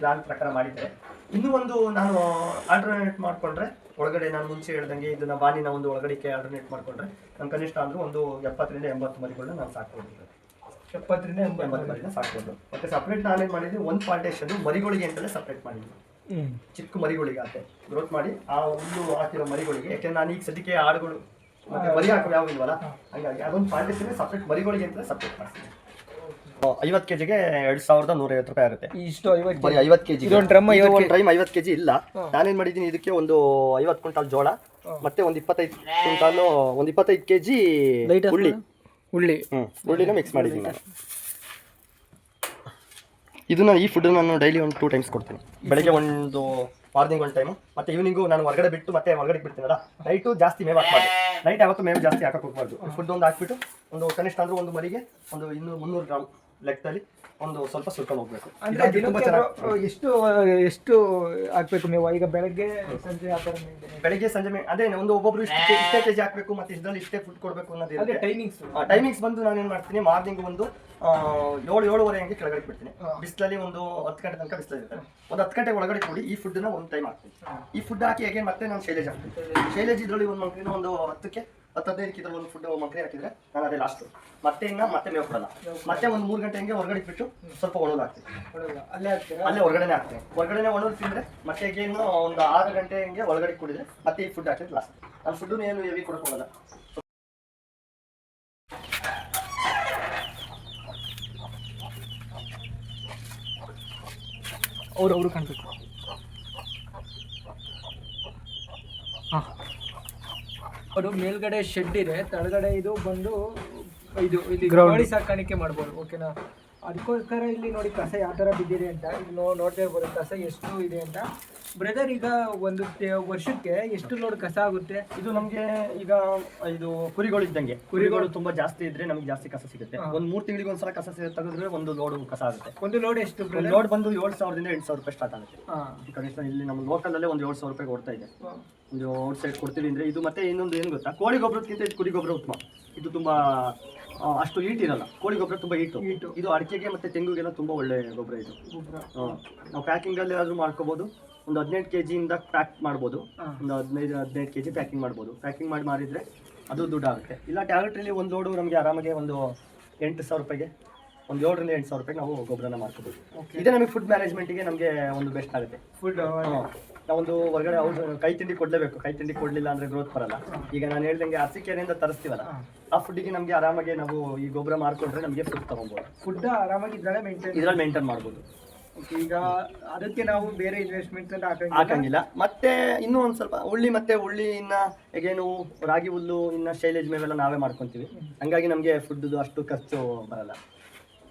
ಪ್ಲಾನ್ ಪ್ರಕಾರ ಮಾಡಿದ್ದಾರೆ. ಇನ್ನೂ ಒಂದು ನಾನು ಆಲ್ಟರ್ನೇಟ್ ಮಾಡ್ಕೊಂಡ್ರೆ ಒಳಗಡೆ ನಾನು ಮುಂಚೆ ಹೇಳ್ದಂಗೆ ಇದನ್ನ ಬಾನಿನ ಒಂದು ಒಳಗಡೆಗೆ ಆಲ್ಟರ್ನೇಟ್ ಮಾಡ್ಕೊಂಡ್ರೆ ನಾನು ಕನಿಷ್ಠ ಅಂದ್ರೂ ಒಂದು 70ರಿಂದ 80 ಮರಿಗಳನ್ನ ನಾನು ಸಾಕ್ಬೋದು. 70ರಿಂದ 80 ಮರಿನ ಸಾಕ್ಬೋದು. ಮತ್ತೆ ಸಪ್ರೇಟ್ ನಾನೇನು ಮಾಡಿದ್ವಿ, ಒಂದು ಪಾರ್ಟೇಷನ್ ಮರಿಗಳಿಗೆ ಅಂತಲೇ ಸಪ್ರೇಟ್ ಮಾಡಿದ್ವಿ. ಚಿಕ್ಕ ಮರಿಗಳಿಗೆ ಆತೆ ಗ್ರೋತ್ ಮಾಡಿ ಆ ಹುಲ್ಲು ಹಾಕಿರೋ ಮರಿಗಳಿಗೆ, ಯಾಕೆಂದ್ರೆ ನಾನು ಈಗ ಸದ್ಯಕ್ಕೆ ಆಡುಗಳು ಮತ್ತೆ ಮರಿ ಹಾಕೋ ಯಾವ ಇಲ್ವಲ್ಲ, ಹಂಗಾಗಿ ಅದೊಂದು ಪಾರ್ಟೇಷನ್ ಸಪ್ರೇಟ್ ಮರಿಗಳಿಗೆ ಅಂತ ಸಪ್ರೇಟ್ ಮಾಡ್ತೀನಿ. 50 kgಗೆ 2150 ರೂಪಾಯಿ ಆಗುತ್ತೆ. ಇಷ್ಟು 50 ಬರೀ 50 kg. ಇದೊಂದು ಡ್ರಮ್ 50 kg ಇಲ್ಲ. ನಾನೇನ್ ಮಾಡಿದ್ದೀನಿ, ಇದಕ್ಕೆ ಒಂದು 50 ಕ್ವಿಂಟಾಲ್ ಜೋಳ ಮತ್ತೆ ಒಂದು 25 kg ಹುಳ್ಳಿನ ಮಿಕ್ಸ್ ಮಾಡಿದ್ದೀನಿ ನಾನು. ಇದನ್ನ ಈ ಫುಡ್ ನಾನು ಡೈಲಿ ಒಂದು 2 ಟೈಮ್ಸ್ ಕೊಡ್ತೀನಿ. ಬೆಳಗ್ಗೆ ಒಂದು ಮಾರ್ನಿಂಗ್ ಒಂದು ಟೈಮು, ಮತ್ತೆ ಈವ್ನಿಂಗು ನಾನು ಹೊರಗಡೆ ಬಿಟ್ಟು ಮತ್ತೆ ಹೊರಗಡೆ ಬಿಡ್ತೀನಲ್ಲ, ನೈಟು ಜಾಸ್ತಿ ಮೇವು ಹಾಕ್ಬಾರ್ದು. ನೈಟ್ ಯಾವತ್ತೂ ಮೇವು ಜಾಸ್ತಿ ಹಾಕಕ್ಕೆ ಹೋಗ್ಬಾರ್ದು. ಫುಡ್ ಒಂದು ಹಾಕ್ಬಿಟ್ಟು ಒಂದು ಕನಿಷ್ಠ ಅಂದ್ರೆ ಒಂದು ಮರಿಗೆ ಒಂದು 300 ಗ್ರಾಮ್ ಲೆಕ್ಕದಲ್ಲಿ ಒಂದು ಸ್ವಲ್ಪ ಸುರ್ಕೊಂಡು ಹೋಗ್ಬೇಕು. ಅಂದ್ರೆ ಎಷ್ಟು ಹಾಕ್ಬೇಕು ಮೇವು? ಈಗ ಬೆಳಗ್ಗೆ ಸಂಜೆ ಆ ಥರ ಬೆಳಗ್ಗೆ ಸಂಜೆ ಅದೇ ಒಂದು ಒಬ್ಬೊಬ್ರು ಇಷ್ಟೇ ಕೆಜಿ ಹಾಕ್ಬೇಕು, ಮತ್ತೆ ಇಷ್ಟರಲ್ಲಿ ಇಷ್ಟೇ ಫುಡ್ ಕೊಡಬೇಕು ಅನ್ನೋದು ಟೈಮಿಂಗ್ಸ್ ಬಂದು ನಾನು ಏನು ಮಾಡ್ತೀನಿ, ಮಾರ್ನಿಂಗ್ ಒಂದು 7-7:30 ಹಂಗೆ ಕೆಳಗಡೆ ಬಿಡ್ತೀನಿ. ಬಿಸಿಲಲ್ಲಿ ಒಂದು 10 ಗಂಟೆ ತನಕ ಬಿಸಿಲಲ್ಲಿ ಇರ್ತಾರೆ. ಒಂದು 10 ಗಂಟೆ ಒಳಗಡೆ ಕೂಡಿ ಈ ಫುಡ್ನ ಒಂದು ಟೈಮ್ ಹಾಕ್ತೀನಿ. ಈ ಫುಡ್ ಹಾಕಿ ಹೇಗೆ ಮತ್ತೆ ನಾನು ಶೈಲೇಜ್ ಹಾಕ್ತೀನಿ. ಶೈಲೇಜ್ ಇದರಲ್ಲಿ ಒಂದು ಮಂಕ್ರಿನ ಒಂದು 10-15 ಕಿಲೋ ಒಂದು ಫುಡ್ ಮಂಕ್ರಿ ಹಾಕಿದ್ರೆ ನಾನು ಅದೇ ಲಾಸ್ಟು. ಮತ್ತೆ ಮೇವು ಕೊಡಲ್ಲ. ಮತ್ತೆ ಒಂದು 3 ಗಂಟೆ ಹಂಗೆ ಹೊರಗಡೆ ಬಿಟ್ಟು ಸ್ವಲ್ಪ ಒಣಲು ಹಾಕ್ತೀನಿ. ಅಲ್ಲೇ ಹೊರಗಡೆನೆ ಹಾಕ್ತೀನಿ. ಹೊರಗಡೆನೆ ಒಣಲು ತಿಂದರೆ ಮತ್ತೆ ಏನು ಒಂದು 6 ಗಂಟೆ ಹಂಗೆ ಒಳಗಡೆ ಕುಡಿದ್ರೆ ಮತ್ತೆ ಈ ಫುಡ್ ಹಾಕಿದ್ರೆ ಲಾಸ್ಟ್. ನಾನು ಫುಡ್ಡು ಏನು ಹೆವಿ ಕೊಡೋಕ್ಕೋಗಲ್ಲ. ಅವರು ಕಾಣಬೇಕು. ಅದು ಮೇಲ್ಗಡೆ ಶೆಡ್ ಇದೆ, ತಳಗಡೆ ಇದು ಬಂದು ಇಲ್ಲಿ ಕೋಳಿ ಸಾಕಾಣಿಕೆ ಮಾಡ್ಬೋದು. ಓಕೆನಾ? ಅದಕ್ಕೋಸ್ಕರ ಇಲ್ಲಿ ನೋಡಿ ಕಸ ಯಾವ ಥರ ಬಿದ್ದಿದೆ ಅಂತ ಇಲ್ಲಿ ನೋಡ್ತಾ ಇರ್ಬೋದು ಕಸ ಎಷ್ಟು ಇದೆ ಅಂತ. ಬ್ರದರ್, ಈಗ ಒಂದು ವರ್ಷಕ್ಕೆ ಎಷ್ಟು ಲೋಡ್ ಕಸ ಆಗುತ್ತೆ? ಇದು ನಮಗೆ ಈಗ ಇದು ಕುರಿಗಳು ಇದ್ದಂಗೆ, ಕುರಿಗಳು ತುಂಬಾ ಜಾಸ್ತಿ ಇದ್ರೆ ನಮಗೆ ಜಾಸ್ತಿ ಕಸ ಸಿಗುತ್ತೆ. ಒಂದು 3 ತಿಂಗಳಿಗೆ ಒಂದ್ಸಲ ಕಸ ತೆಗೆದ್ರೆ ಒಂದು ಲೋಡ್ ಕಸ ಆಗುತ್ತೆ. ಒಂದು ಲೋಡ್ ಎಷ್ಟು? ಲೋಡ್ ಬಂದು 7,000ದಿಂದ 8,000 ರೂಪಾಯಿ ಸ್ಟಾರ್ಟ್ ಆಗುತ್ತೆ. ಕನಿಷ್ಠ ಇಲ್ಲಿ ನಮ್ಮ ಲೋಕಲ್ ಅಲ್ಲೇ ಒಂದು 7,000 ರೂಪಾಯಿ ಕೊಡ್ತಾ ಇದೆ. ಒಂದು ಔಟ್ ಸೈಡ್ ಕೊಡ್ತೀವಿ ಅಂದ್ರೆ ಇದು. ಮತ್ತೆ ಇನ್ನೊಂದು ಏನು ಗೊತ್ತಾ, ಕೋಳಿ ಗೊಬ್ಬರಕ್ಕಿಂತ ಇದು ಕುರಿ ಗೊಬ್ಬರ ಉತ್ತಮ. ಇದು ತುಂಬಾ ಅಷ್ಟು ಈಟ್ ಇರಲ್ಲ. ಕೋಳಿ ಗೊಬ್ಬರ ತುಂಬಾ ಈಟು. ಇದು ಅಡಿಕೆಗೆ ಮತ್ತೆ ತೆಂಗುಗೆಲ್ಲ ತುಂಬಾ ಒಳ್ಳೆ ಗೊಬ್ಬರ ಇದು. ನಾವು ಪ್ಯಾಕಿಂಗ್ ಅಲ್ಲಿ ಆದ್ರೂ ಮಾಡ್ಕೋಬಹುದು. ಒಂದು 18 kg ಇಂದ ಪ್ಯಾಕ್ ಮಾಡ್ಬೋದು. ಒಂದು 15-18 kg ಪ್ಯಾಕಿಂಗ್ ಮಾಡ್ಬೋದು. ಪ್ಯಾಕಿಂಗ್ ಮಾಡಿ ಮಾರಿದ್ರೆ ಅದು ದುಡ್ಡು ಆಗುತ್ತೆ. ಇಲ್ಲ ಟ್ಯಾಲೆಟ್ರಲ್ಲಿ ಒಂದು ಲೋಡು ನಮಗೆ ಆರಾಮಾಗಿ ಒಂದು 8,000 ರೂಪಾಯಿಗೆ, ಒಂದು 7,000ರಿಂದ 8,000 ರೂಪಾಯಿಗೆ ನಾವು ಗೊಬ್ಬರನ ಮಾಡ್ಕೋಬೋದು. ಇದೇ ನಮಗೆ ಫುಡ್ ಮ್ಯಾನೇಜ್ಮೆಂಟಿಗೆ ನಮಗೆ ಒಂದು ಬೆಸ್ಟ್ ಆಗುತ್ತೆ. ಫುಡ್ ನಾವೊಂದು ಹೊರಗಡೆ ಕೈ ತಿಂಡಿ ಕೊಡಲೇಬೇಕು. ಕೈ ತಿಂಡಿ ಕೊಡಲಿಲ್ಲ ಅಂದರೆ ಗ್ರೋತ್ ಬರಲ್ಲ. ಈಗ ನಾನು ಹೇಳ್ದಂಗೆ ಹಸಿಕೆರೆಯಿಂದ ತರಿಸ್ತೀವಲ್ಲ, ಆ ಫುಡ್ಡಿಗೆ ನಮಗೆ ಆರಾಮಾಗಿ ನಾವು ಈ ಗೊಬ್ಬರ ಮಾಡ್ಕೊಂಡ್ರೆ ನಮಗೆ ಫುಡ್ ತಗೊಬೋದು. ಫುಡ್ ಆರಾಮಾಗಿ ಇದ್ರಲ್ಲಿ ಮೇಂಟೈನ್ ಮಾಡ್ಬೋದು. ಈಗ ಅದಕ್ಕೆ ನಾವು ಬೇರೆ ಇನ್ವೆಸ್ಟ್ಮೆಂಟ್ ಹಾಕಂಗಿಲ್ಲ. ಮತ್ತೆ ಇನ್ನೂ ಒಂದು ಸ್ವಲ್ಪ ಹುಳ್ಳಿ ಇನ್ನ ಹೇಗೇನು ರಾಗಿ ಹುಲ್ಲು ಇನ್ನ ಶೈಲೇಜ್ ಮೇವೆಲ್ಲ ನಾವೇ ಮಾಡ್ಕೊಂತೀವಿ. ಹಂಗಾಗಿ ನಮಗೆ ಫುಡ್ದು ಅಷ್ಟು ಖರ್ಚು ಬರಲ್ಲ.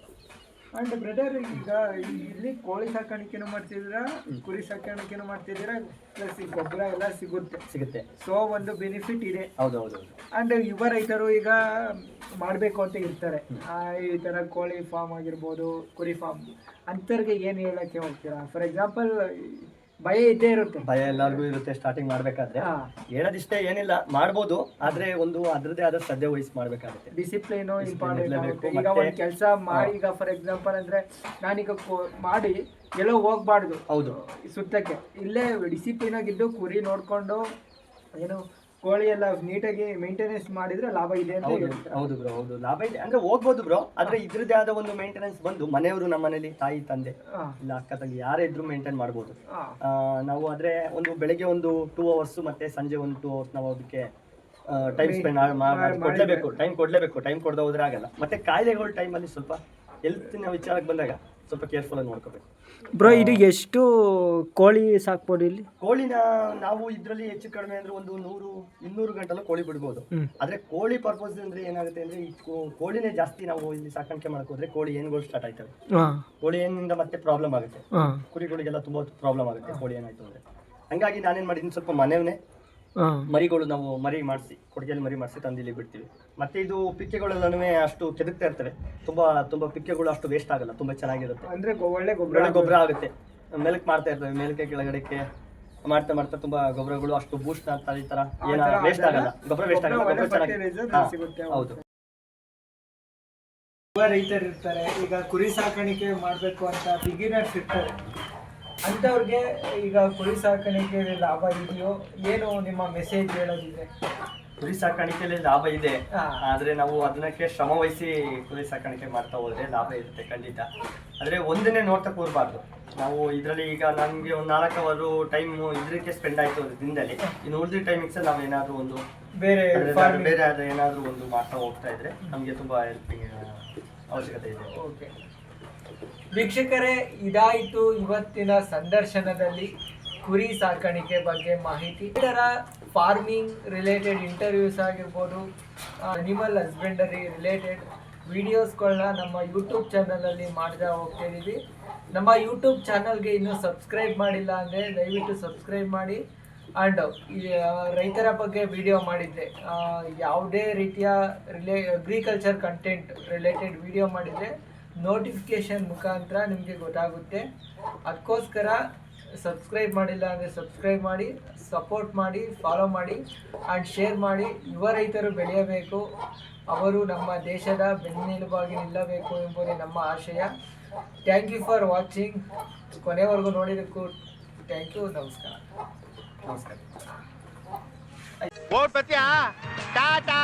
ಅಂಡ್ ಬ್ರದರ್, ಈಗ ಇಲ್ಲಿ ಕೋಳಿ ಸಾಕಾಣಿಕೆನೂ ಮಾಡ್ತಿದ್ದೀರಾ, ಕುರಿ ಸಾಕಾಣಿಕೆನೂ ಮಾಡ್ತಿದ್ದೀರಾ, ಪ್ಲಸ್ ಈ ಗೊಬ್ಬರ ಎಲ್ಲ ಸಿಗುತ್ತೆ. ಸೊ ಒಂದು ಬೆನಿಫಿಟ್ ಇದೆ. ಹೌದು. ಅಂಡ್ ಯುವ ರೈತರು ಈಗ ಮಾಡಬೇಕು ಅಂತ ಇರ್ತಾರೆ, ಈ ಥರ ಕೋಳಿ ಫಾರ್ಮ್ ಆಗಿರ್ಬೋದು, ಕುರಿ ಫಾರ್ಮ್, ಅಂಥವ್ರಿಗೆ ಏನು ಹೇಳಕ್ಕೆ ಹೋಗ್ತೀರಾ? ಫಾರ್ ಎಕ್ಸಾಂಪಲ್, ಭಯ ಇದ್ದೇ ಇರುತ್ತೆ. ಭಯ ಎಲ್ಲರಿಗೂ ಇರುತ್ತೆ ಸ್ಟಾರ್ಟಿಂಗ್ ಮಾಡ್ಬೇಕಾದ್ರೆ. ಹೇಳೋದಿಷ್ಟೇ ಏನಿಲ್ಲ, ಮಾಡ್ಬೋದು. ಆದ್ರೆ ಒಂದು ಅದ್ರದ್ದೇ ಆದ ಶ್ರದ್ಧೆ ವಹಿಸಿ ಮಾಡ್ಬೇಕಾಗುತ್ತೆ. Discipline important. ಈಗ ಒಂದು ಕೆಲಸ ಮಾಡಿ, ಈಗ ಫಾರ್ ಎಕ್ಸಾಂಪಲ್ ಅಂದ್ರೆ ನಾನೀಗ ಮಾಡಿ ಎಲ್ಲೋ ಹೋಗ್ಬಾರ್ದು. ಹೌದು. ಸುತ್ತಕ್ಕೆ ಇಲ್ಲೇ ಡಿಸಿಪ್ಲಿನ್ ಆಗಿದ್ದು ಕುರಿ ನೋಡ್ಕೊಂಡು ಏನು ಕೋಳಿ ಎಲ್ಲ ನೀಟಾಗಿ ಮೇಂಟೆನೆನ್ಸ್ ಮಾಡಿದ್ರೆ ಲಾಭ ಇದೆ ಅಂತ. ಹೌದು ಬ್ರೋ, ಹೌದು, ಲಾಭ ಇದೆ. ಅಂದ್ರೆ ಹೋಗ್ಬೋದು ಬ್ರೋ. ಆದ್ರೆ ಇದ್ರದ್ದೇ ಆದ ಒಂದು ಮೇಂಟೆನೆನ್ಸ್ ಬಂದು ಮನೆಯವರು, ನಮ್ಮ ಮನೇಲಿ ತಾಯಿ ತಂದೆ ಇಲ್ಲ ಅಕ್ಕ ತಂಗಿ ಯಾರೇ ಇದ್ರು ಮೇಂಟೈನ್ ಮಾಡ್ಬೋದು ನಾವು. ಆದ್ರೆ ಒಂದು ಬೆಳಗ್ಗೆ ಒಂದು 2 hours ಮತ್ತೆ ಸಂಜೆ ಒಂದು 2 hours ನಾವು ಅದಕ್ಕೆ ಟೈಮ್ ಸ್ಪೆಂಡ್ ಕೊಡ್ಲೇಬೇಕು. ಟೈಮ್ ಕೊಡದೆ ಹೋದ್ರೆ ಆಗಲ್ಲ. ಮತ್ತೆ ಕಾಯಿಲೆಗಳ ಟೈಮಲ್ಲಿ ಸ್ವಲ್ಪ ಹೆಲ್ತ್ನ ವಿಚಾರಕ್ಕೆ ಬಂದಾಗ ಸ್ವಲ್ಪ ಕೇರ್ಫುಲ್ ಆಗಿ ನೋಡ್ಕೋಬೇಕು. ಬ್ರೋ, ಇದು ಎಷ್ಟು ಕೋಳಿ ಸಾಕ್ಬೋದು ಇಲ್ಲಿ? ಕೋಳಿನ ನಾವು ಇದ್ರಲ್ಲಿ ಹೆಚ್ಚು ಕಡಿಮೆ ಅಂದ್ರೆ ಒಂದು 100-200 ಗಂಟಲು ಕೋಳಿ ಬಿಡ್ಬೋದು. ಆದ್ರೆ ಕೋಳಿ ಪರ್ಪಸ್ ಅಂದ್ರೆ ಏನಾಗುತ್ತೆ ಅಂದ್ರೆ ಈ ಕೋಳಿನೇ ಜಾಸ್ತಿ ನಾವು ಇಲ್ಲಿ ಸಾಕಾಣಿಕೆ ಮಾಡ್ಕೋದ್ರೆ ಕೋಳಿ ಏನುಗಳು ಸ್ಟಾರ್ಟ್ ಆಯ್ತವೆ. ಕೋಳಿ ಏನಿಂದ ಮತ್ತೆ ಪ್ರಾಬ್ಲಮ್ ಆಗುತ್ತೆ. ಕುರಿಗಳಿಗೆಲ್ಲ ತುಂಬಾ ಪ್ರಾಬ್ಲಮ್ ಆಗುತ್ತೆ ಕೋಳಿ ಏನಾಯ್ತು ಅಂದ್ರೆ. ಹಂಗಾಗಿ ನಾನೇನ್ ಮಾಡಿದ್ದೀನಿ, ಸ್ವಲ್ಪ ಮನೆಯವನೇ ಮರಿಗಳು ನಾವು ಕೊಟ್ಟಿಗೆಯಲ್ಲಿ ಮರಿ ಮಾಡಿಸಿ ತಂದಿಲ್ಲಿ ಬಿಡ್ತೀವಿ. ಮತ್ತೆ ಇದು ಪಿಕ್ಕೆಗಳೆಲ್ಲನೂ ಅಷ್ಟು ಕೆದಕ್ತಾ ಇರ್ತವೆ. ತುಂಬಾ ಪಿಕ್ಕೆಗಳು ಅಷ್ಟು ವೇಸ್ಟ್ ಆಗಲ್ಲ, ತುಂಬಾ ಚೆನ್ನಾಗಿರುತ್ತೆ. ಅಂದ್ರೆ ಒಳ್ಳೆ ಗೊಬ್ಬರ ಆಗುತ್ತೆ. ಮೆಲ್ಕ್ ಮಾಡ್ತಾ ಇರ್ತವೆ, ಮೇಲ್ಕೆ ಕೆಳಗಡೆಗೆ ಮಾಡ್ತಾ ಮಾಡ್ತಾ ತುಂಬಾ ಗೊಬ್ಬರಗಳು ಅಷ್ಟು ಬೂಸ್ಟ್ ಆಗ್ತಾ ಈ ತರ ಆ ಏನ ಥರ ವೇಸ್ಟ್ ಆಗಲ್ಲ. ಆಗಲ್ಲ, ಗೊಬ್ಬರ ವೇಸ್ಟ್ ಆಗಲ್ಲ, ಒಳ್ಳೆ ಗೊಬ್ಬರ ಚೆನ್ನಾಗಿ fertilizer ಸಿಗುತ್ತೆ. ಹೌದು. ಯುವ ರೈತರು ಇರ್ತಾರೆ, ಈಗ ಕುರಿ ಸಾಕಾಣಿಕೆ ಮಾಡಬೇಕು ಅಂತ ಬಿಗಿನರ್ಸ್ ಇರ್ತಾರೆ, ಅಂಥವ್ರಿಗೆ ಈಗ ಕುರಿ ಸಾಕಾಣಿಕೆಯಲ್ಲಿ ಲಾಭ ಇದೆಯೋ ಏನು ನಿಮ್ಮ ಮೆಸೇಜ್ ಹೇಳೋದಿದೆ? ಕುರಿ ಸಾಕಾಣಿಕೆಯಲ್ಲಿ ಲಾಭ ಇದೆ, ಹಾ. ಆದ್ರೆ ನಾವು ಅದಕ್ಕೆ ಶ್ರಮ ವಹಿಸಿ ಕುರಿ ಸಾಕಾಣಿಕೆ ಮಾಡ್ತಾ ಹೋದ್ರೆ ಲಾಭ ಇರುತ್ತೆ ಖಂಡಿತ. ಆದ್ರೆ ಒಂದನ್ನೇ ನೋಡ್ತಾ ಕೂರಬಾರ್ದು ನಾವು. ಇದರಲ್ಲಿ ಈಗ ನಮ್ಗೆ ಒಂದು 4 ಅವರ್ ಟೈಮ್ ಇದಕ್ಕೆ ಸ್ಪೆಂಡ್ ಆಯ್ತು ದಿನದಲ್ಲಿ, ಇನ್ನು ಉಳಿದ ಟೈಮಿಂಗ್ಸ್ ನಾವು ಏನಾದ್ರು ಒಂದು ಬೇರೆ ಬೇರೆ ಆದ್ರೆ ಏನಾದ್ರು ಒಂದು ಮಾಡ್ತಾ ಹೋಗ್ತಾ ಇದ್ರೆ ನಮ್ಗೆ ತುಂಬಾ ಹೆಲ್ಪಿಂಗ್ ಅವಶ್ಯಕತೆ ಇದೆ. ಓಕೆ ವೀಕ್ಷಕರೇ, ಇದಾಯಿತು ಇವತ್ತಿನ ಸಂದರ್ಶನದಲ್ಲಿ ಕುರಿ ಸಾಕಾಣಿಕೆ ಬಗ್ಗೆ ಮಾಹಿತಿ. ಇದರ ಫಾರ್ಮಿಂಗ್ ರಿಲೇಟೆಡ್ ಇಂಟರ್ವ್ಯೂಸ್ ಆಗಿರ್ಬೋದು, ಅನಿಮಲ್ ಹಸ್ಬೆಂಡರಿ ರಿಲೇಟೆಡ್ ವಿಡಿಯೋಸ್ಗಳನ್ನ ನಮ್ಮ ಯೂಟ್ಯೂಬ್ ಚಾನಲಲ್ಲಿ ಮಾಡ್ತಾ ಹೋಗ್ತಿದ್ದೀವಿ. ನಮ್ಮ ಯೂಟ್ಯೂಬ್ ಚಾನಲ್ಗೆ ಇನ್ನೂ ಸಬ್ಸ್ಕ್ರೈಬ್ ಮಾಡಿಲ್ಲ ಅಂದರೆ ದಯವಿಟ್ಟು ಸಬ್ಸ್ಕ್ರೈಬ್ ಮಾಡಿ. ಆ್ಯಂಡ್ ರೈತರ ಬಗ್ಗೆ ವಿಡಿಯೋ ಮಾಡಿದ್ದೆ, ಯಾವುದೇ ರೀತಿಯ ಅಗ್ರಿಕಲ್ಚರ್ ಕಂಟೆಂಟ್ ರಿಲೇಟೆಡ್ ವಿಡಿಯೋ ಮಾಡಿದರೆ ನೋಟಿಫಿಕೇಷನ್ ಮುಖಾಂತರ ನಿಮಗೆ ಗೊತ್ತಾಗುತ್ತೆ. ಅದಕ್ಕೋಸ್ಕರ ಸಬ್ಸ್ಕ್ರೈಬ್ ಮಾಡಿಲ್ಲ ಅಂದರೆ ಸಬ್ಸ್ಕ್ರೈಬ್ ಮಾಡಿ, ಸಪೋರ್ಟ್ ಮಾಡಿ, ಫಾಲೋ ಮಾಡಿ ಆ್ಯಂಡ್ ಶೇರ್ ಮಾಡಿ. ಯುವ ರೈತರು ಬೆಳೆಯಬೇಕು, ಅವರು ನಮ್ಮ ದೇಶದ ಬೆನ್ನೆಲುಬಾಗಿ ನಿಲ್ಲಬೇಕು ಎಂಬುದೇ ನಮ್ಮ ಆಶಯ. Thank you for watching. ಕೊನೆವರೆಗೂ ನೋಡಿದ್ದಕ್ಕೂ ಥ್ಯಾಂಕ್ ಯು. ನಮಸ್ಕಾರ. ನಮಸ್ಕಾರ. ಓಟ್ ಬತ್ತೀಯಾ ಟಾಟಾ